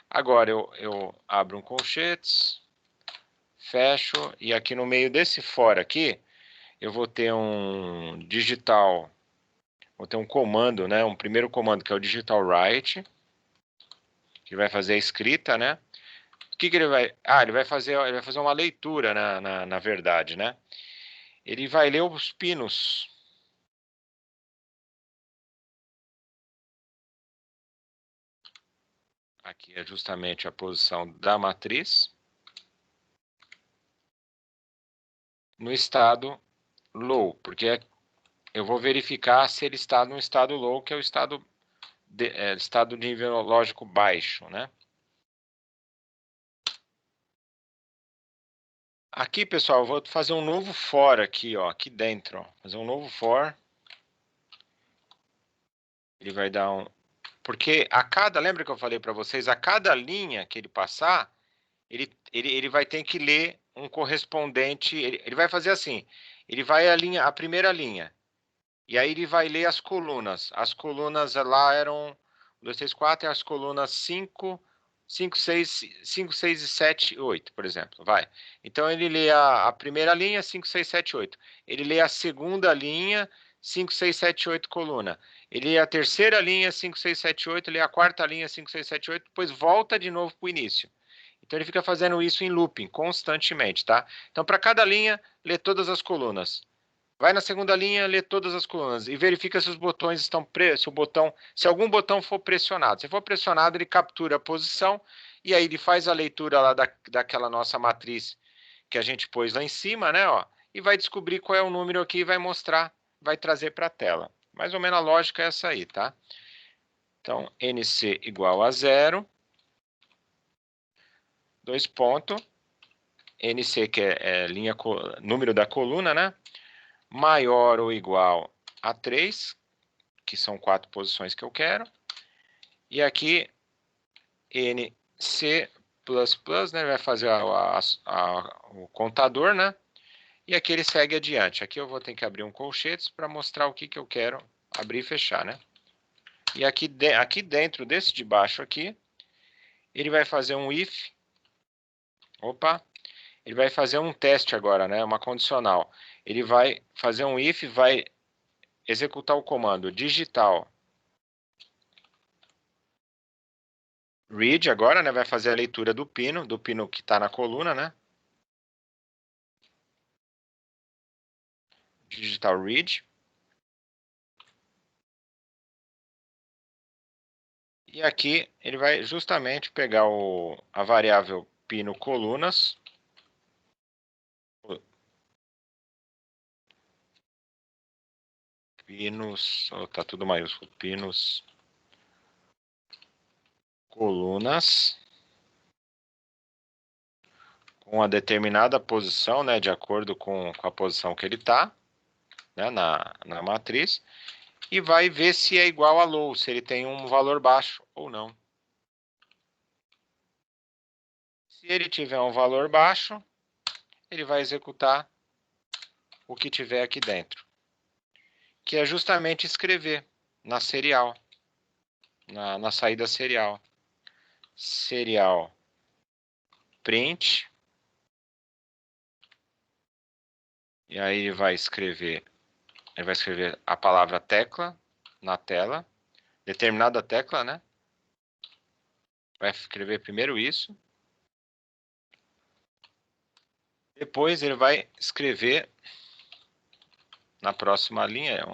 Agora eu abro um colchetes, fecho, e aqui no meio desse for aqui, eu vou ter um digital, vou ter um comando, né? Um primeiro comando que é o digital write, que vai fazer a escrita, né? O que ele vai... ele vai fazer uma leitura, na verdade, né? Ele vai ler os pinos. Aqui é justamente a posição da matriz. no estado low, porque eu vou verificar se ele está no estado low, que é o estado de nível lógico baixo, né? Aqui, pessoal, eu vou fazer um novo for aqui, ó, aqui dentro, ó. Fazer um novo for. Ele vai dar um... Porque lembra que eu falei para vocês, a cada linha que ele passar, ele vai ter que ler um correspondente, ele vai fazer assim, ele vai a primeira linha, e aí ele vai ler as colunas. As colunas lá eram 1, 2, 3, 4, e as colunas 5, 6 e 7, 8, por exemplo. Vai. Então ele lê a primeira linha, 5, 6, 7, 8. Ele lê a segunda linha, 5, 6, 7, 8 coluna. Ele lê a terceira linha, 5, 6, 7, 8. Ele lê a quarta linha, 5, 6, 7, 8. Depois volta de novo para o início. Então ele fica fazendo isso em looping, constantemente, tá? Então para cada linha, lê todas as colunas. Vai na segunda linha, lê todas as colunas e verifica se os botões estão se algum botão for pressionado. Se for pressionado, ele captura a posição e aí ele faz a leitura lá daquela nossa matriz que a gente pôs lá em cima, né? Ó, e vai descobrir qual é o número aqui e vai mostrar, vai trazer para a tela. Mais ou menos a lógica é essa aí, tá? Então, NC igual a 0, 2 pontos, NC que é número da coluna, né? Maior ou igual a 3, que são 4 posições que eu quero. E aqui, NC++, né, vai fazer o contador, né? E aqui ele segue adiante. Aqui eu vou ter que abrir um colchetes para mostrar o que eu quero abrir e fechar, né? E aqui dentro desse de baixo aqui, ele vai fazer um if. Opa! Ele vai fazer um teste agora, né? Uma condicional. Ele vai fazer um if, vai executar o comando digital read agora, né? Vai fazer a leitura do pino que está na coluna, né? Digital read. E aqui ele vai justamente pegar a variável pino colunas. Pinos, tá tudo maiúsculo. Pinos colunas com a determinada posição, né, de acordo com a posição que ele está, né, na matriz, e vai ver se é igual a low, se ele tem um valor baixo ou não. Se ele tiver um valor baixo, ele vai executar o que tiver aqui dentro, que é justamente escrever na serial, na saída serial. Serial print. E aí ele vai escrever a palavra tecla na tela, determinada tecla, né? Vai escrever primeiro isso. Depois ele vai escrever na próxima linha,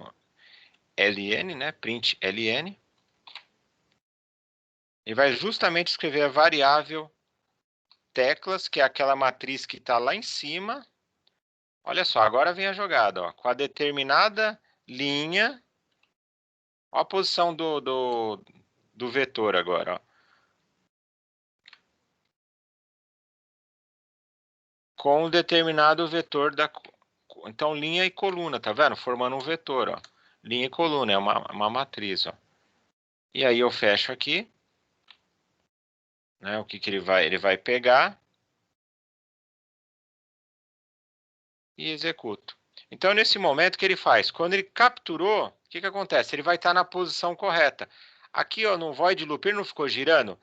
ln, né? Print ln. Ele vai justamente escrever a variável teclas, que é aquela matriz que está lá em cima. Olha só, agora vem a jogada, ó, com a determinada linha. Olha a posição do vetor agora, ó. Com um determinado vetor então linha e coluna, tá vendo? Formando um vetor, ó. Linha e coluna, é uma matriz, ó. E aí eu fecho aqui, né? O que ele vai pegar e executo. Então nesse momento que ele faz, quando ele capturou, o que acontece? Ele vai estar na posição correta. Aqui, ó, no void loop, ele não ficou girando?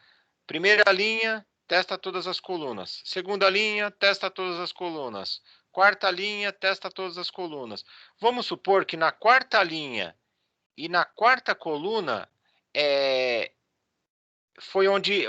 Primeira linha, testa todas as colunas. Segunda linha, testa todas as colunas. Quarta linha, testa todas as colunas. Vamos supor que na quarta linha e na quarta coluna foi onde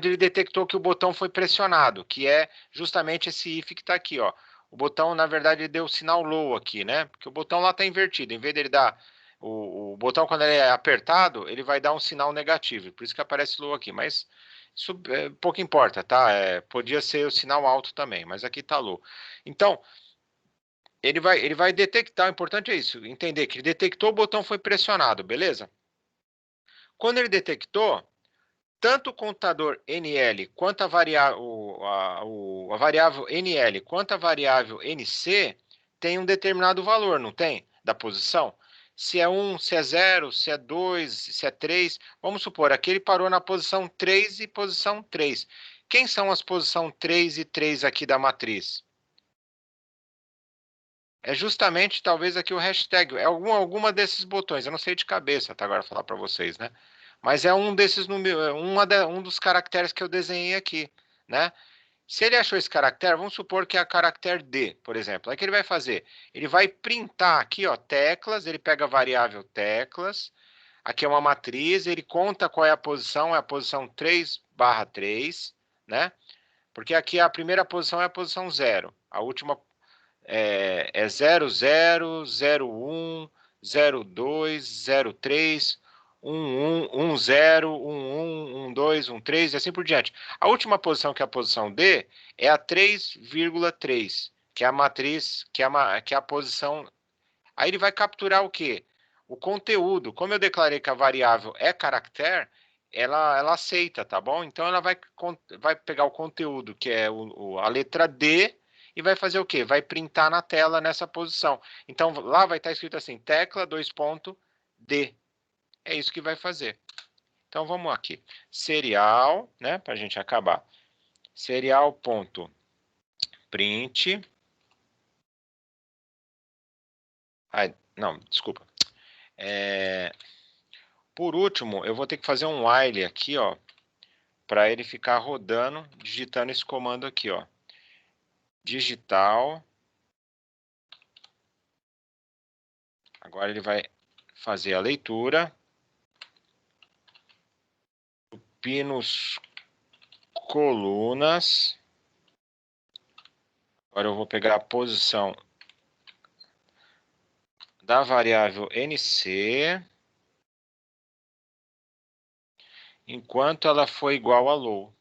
ele detectou que o botão foi pressionado, que é justamente esse if que está aqui, ó. O botão, na verdade, ele deu o sinal low aqui, né? Porque o botão lá está invertido. Em vez dele dar o botão, quando ele é apertado, ele vai dar um sinal negativo. Por isso que aparece low aqui. Mas isso pouco importa, tá? Podia ser o sinal alto também, mas aqui está low. Então, ele vai detectar, o importante é isso, entender que ele detectou, o botão foi pressionado, beleza? Quando ele detectou, tanto o contador NL quanto a variável NL quanto a variável NC tem um determinado valor, não tem? Da posição. Se é 1, se é 0, se é 2, se é 3. Vamos supor, aqui ele parou na posição 3 e posição 3. Quem são as posições 3 e 3 aqui da matriz? É justamente, talvez, aqui o hashtag. É alguma desses botões. Eu não sei de cabeça, tá? Agora falar para vocês, né? Mas é um desses números, um dos caracteres que eu desenhei aqui, né? Se ele achou esse caractere, vamos supor que é a caractere D, por exemplo. Aí o que ele vai fazer? Ele vai printar aqui, ó, teclas, ele pega a variável teclas, aqui é uma matriz, ele conta qual é a posição 3/3, né? Porque aqui a primeira posição é a posição 0, a última é 0, 0, 0, 1, 0, 2, 0, 3, 1, 1, 1, 0, 1, 1, 1, 2, 1, 3 e assim por diante. A última posição, que é a posição D, é a 3,3, que é a matriz, que é a posição. Aí ele vai capturar o quê? O conteúdo. Como eu declarei que a variável é caractere, ela aceita, tá bom? Então ela vai pegar o conteúdo, que é a letra D, e vai fazer o quê? Vai printar na tela nessa posição. Então lá vai estar escrito assim, tecla, D. É isso que vai fazer. Então vamos aqui. Serial, né? Para a gente acabar. Serial.print. Ai, não, desculpa. Por último, eu vou ter que fazer um while aqui, ó, para ele ficar rodando, digitando esse comando aqui, ó. Digital. Agora ele vai fazer a leitura. Pinos, colunas. Agora eu vou pegar a posição da variável NC, enquanto ela for igual a low,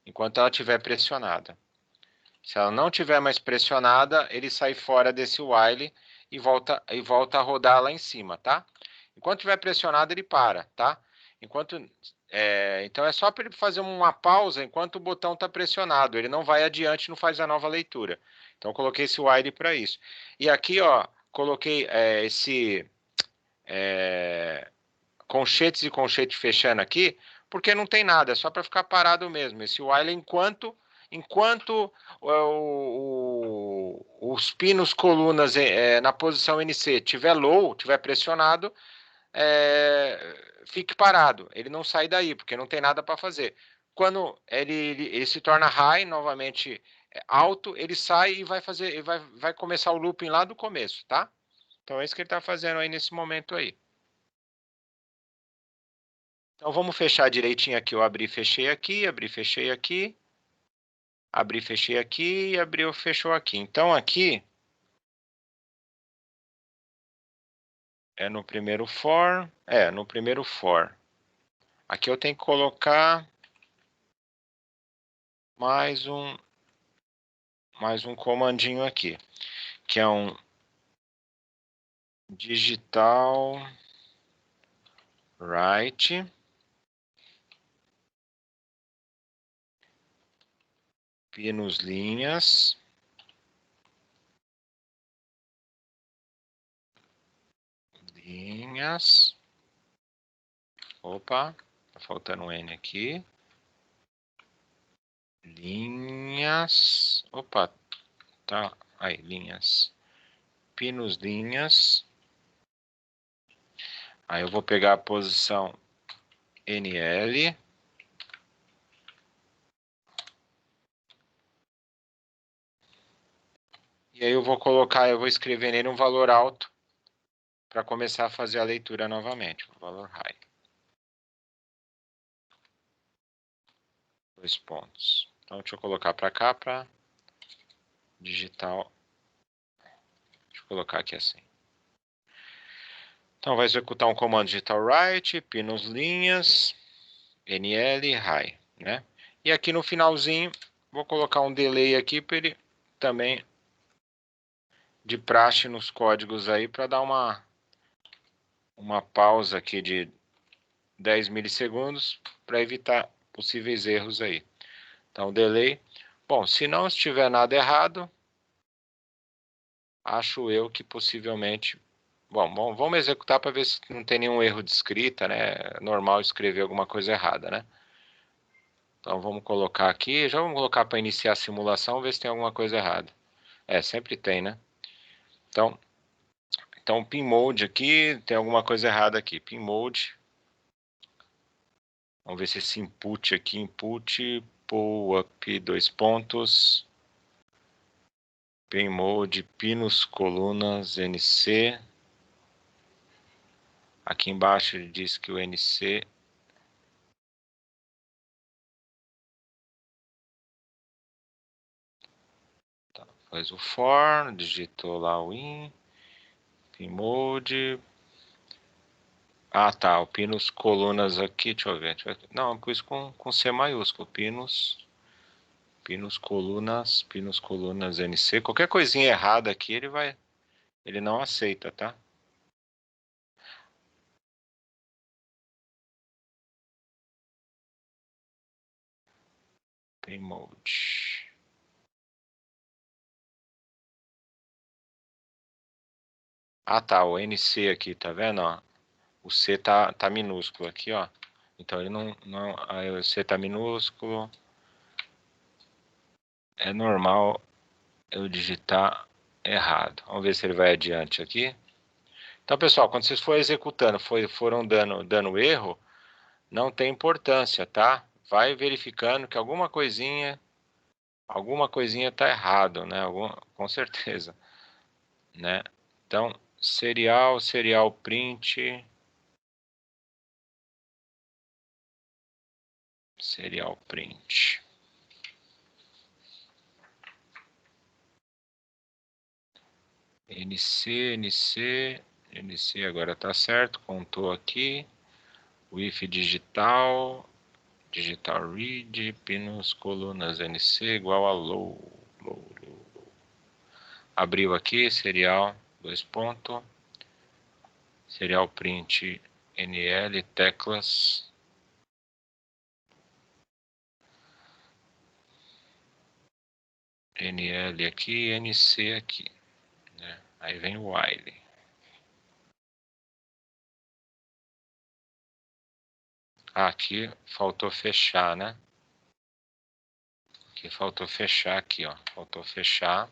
enquanto ela estiver pressionada. Se ela não estiver mais pressionada, ele sai fora desse while e volta a rodar lá em cima, tá? Enquanto estiver pressionado, ele para, tá? Então é só para ele fazer uma pausa enquanto o botão está pressionado. Ele não vai adiante, não faz a nova leitura. Então eu coloquei esse while para isso. E aqui, ó, coloquei conchetes e conchete fechando aqui, porque não tem nada, é só para ficar parado mesmo. Esse while enquanto os pinos colunas na posição NC tiver low, tiver pressionado, fique parado. Ele não sai daí, porque não tem nada para fazer. Quando ele se torna high, novamente alto, ele sai e vai começar o looping lá do começo, tá? Então é isso que ele está fazendo aí nesse momento aí. Então vamos fechar direitinho aqui. Eu abri, fechei aqui, abri, fechei aqui. Abri, fechei aqui e abriu, fechou aqui. Então aqui é no primeiro for. No primeiro for. Aqui eu tenho que colocar mais um comandinho aqui, que é um digital write pinos linhas opa, tá faltando um N aqui, linhas, opa, tá aí, linhas, pinos linhas. Aí eu vou pegar a posição NL. E aí eu vou escrever nele um valor alto para começar a fazer a leitura novamente. Um valor high. 2 pontos. Então deixa eu colocar para cá para digital. Deixa eu colocar aqui assim. Então vai executar um comando digital write, pinos linhas, NL high, né? E aqui no finalzinho vou colocar um delay aqui para ele também de praxe nos códigos aí para dar uma pausa aqui de 10 milissegundos para evitar possíveis erros aí. Então, delay. Bom, se não estiver nada errado, acho eu que possivelmente... Bom, vamos executar para ver se não tem nenhum erro de escrita, né? É normal escrever alguma coisa errada, né? Então, vamos colocar aqui. Já vamos colocar para iniciar a simulação, ver se tem alguma coisa errada. Sempre tem, né? Então, pin mode aqui, tem alguma coisa errada aqui. Pin mode. Vamos ver se esse input aqui, input, pull up, 2 pontos. Pin mode, pinos, colunas, NC. Aqui embaixo ele diz que o NC... Tá, faz o for, digitou lá o in, pin mode... Ah, tá, o pinos, colunas aqui, deixa eu ver. Não, eu pus com C maiúsculo, pinos, colunas, NC. Qualquer coisinha errada aqui, ele não aceita, tá? Pin mode. Ah, tá, o NC aqui, tá vendo, ó? O C tá minúsculo aqui, ó. Então ele não, aí o C tá minúsculo. É normal eu digitar errado. Vamos ver se ele vai adiante aqui. Então, pessoal, quando vocês forem executando, foram dando erro, não tem importância, tá? Vai verificando que alguma coisinha tá errado, né? Com certeza, né? Então, serial print, serial print. NC agora tá certo, contou aqui. O if digital read, pinos, colunas, NC igual a low. Abriu aqui, serial, 2 pontos. Serial print NL, teclas. NL aqui, NC aqui, né? Aí vem o while. Aqui faltou fechar, né? Aqui faltou fechar aqui, ó. Faltou fechar.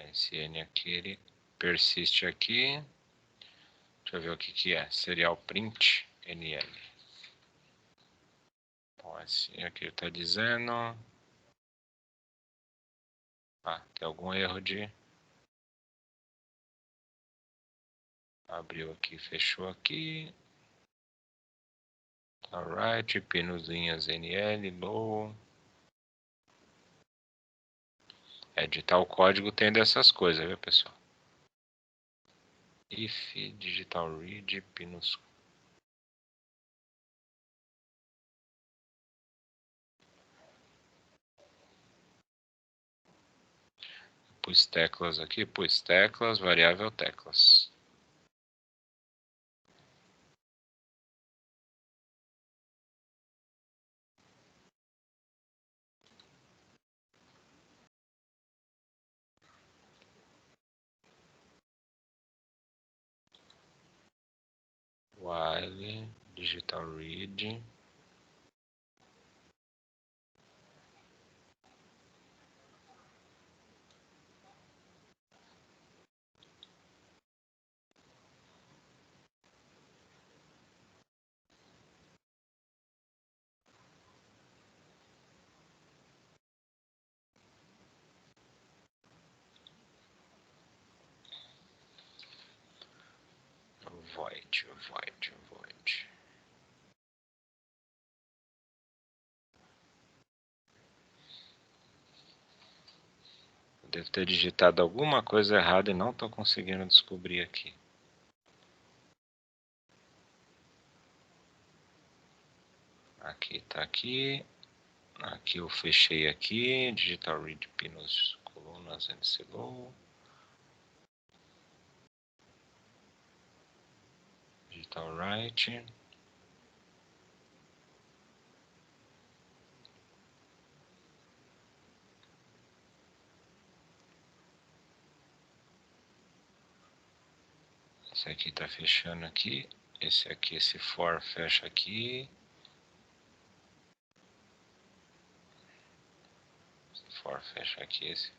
Esse N aqui, ele persiste aqui. Deixa eu ver o que é. Serial print NL. Bom, assim aqui está dizendo. Tem algum erro de... Abriu aqui, fechou aqui. Alright, pinozinhas NL, low. Editar o código tem dessas coisas, viu, pessoal? If, digital read, pinos. Pus teclas aqui, variável teclas. While, digital read. Void. Devo ter digitado alguma coisa errada e não estou conseguindo descobrir aqui. Aqui tá aqui. Aqui eu fechei aqui. Digital read pinos, colunas, NC low. Digital write. Esse aqui tá fechando aqui. Esse aqui, esse for fecha aqui. Esse for fecha aqui, esse.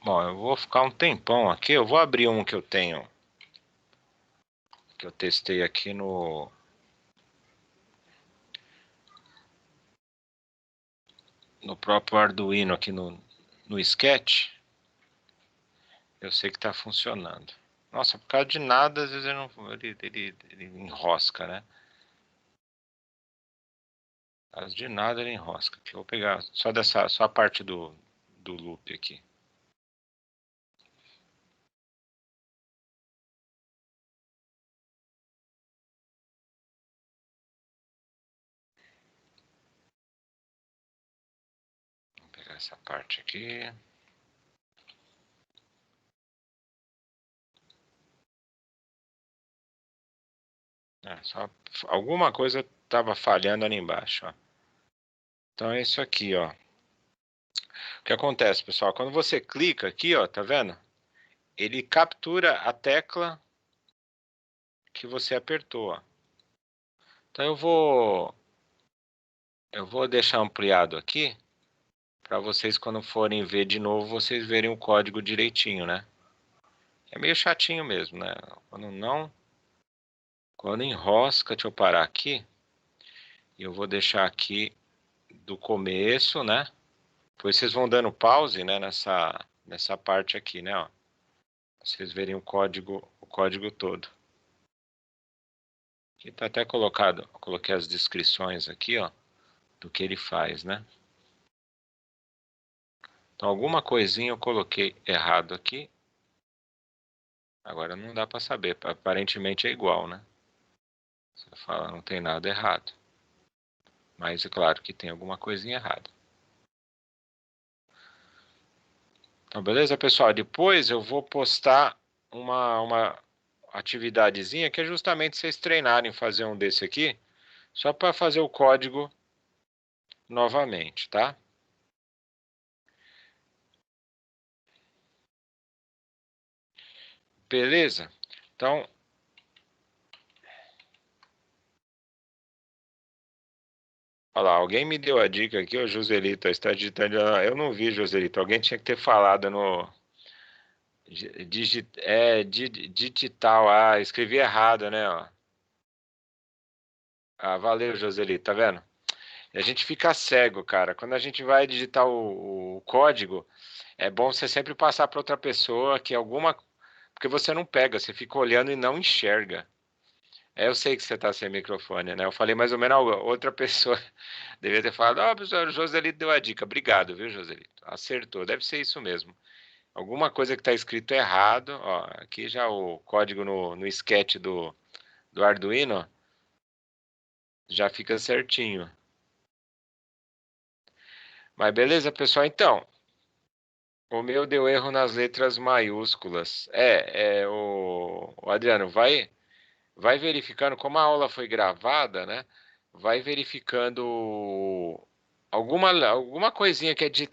Bom, eu vou ficar um tempão aqui. Eu vou abrir um que eu tenho, que eu testei aqui no próprio Arduino, aqui no Sketch. Eu sei que está funcionando. Nossa, por causa de nada, às vezes ele enrosca, né? Por causa de nada ele enrosca. Aqui, eu vou pegar só a parte do loop aqui. Vou pegar essa parte aqui. Só alguma coisa estava falhando ali embaixo, ó. Então é isso aqui, ó. O que acontece, pessoal? Quando você clica aqui, ó, tá vendo? Ele captura a tecla que você apertou, ó. Então eu vou deixar ampliado aqui para vocês, quando forem ver de novo, vocês verem o código direitinho, né? É meio chatinho mesmo, né? Quando enrosca, deixa eu parar aqui. E eu vou deixar aqui do começo, né? Depois vocês vão dando pause, né, nessa parte aqui, né, ó. Vocês verem o código todo. Aqui tá até colocado, eu coloquei as descrições aqui, ó, do que ele faz, né? Então alguma coisinha eu coloquei errado aqui. Agora não dá para saber, aparentemente é igual, né? Você fala, não tem nada errado. Mas é claro que tem alguma coisinha errada. Então, beleza, pessoal? Depois eu vou postar uma atividadezinha que é justamente vocês treinarem fazer um desse aqui, só para fazer o código novamente, tá? Beleza? Então, olha lá, alguém me deu a dica aqui, o Joselito, está digitando. Eu não vi, Joselito. Alguém tinha que ter falado no digital. Ah, escrevi errado, né? Ó. Ah, valeu, Joselito, tá vendo? E a gente fica cego, cara. Quando a gente vai digitar o código, é bom você sempre passar para outra pessoa que alguma. Porque você não pega, você fica olhando e não enxerga. Eu sei que você está sem microfone, né? Eu falei mais ou menos outra pessoa. Devia ter falado, ó, professor, o Joselito deu a dica. Obrigado, viu, Joselito? Acertou, deve ser isso mesmo. Alguma coisa que está escrito errado, ó, aqui já o código no sketch do Arduino, ó, já fica certinho. Mas beleza, pessoal? Então, o meu deu erro nas letras maiúsculas. O Adriano, vai verificando, como a aula foi gravada, né? Vai verificando alguma coisinha que é digitada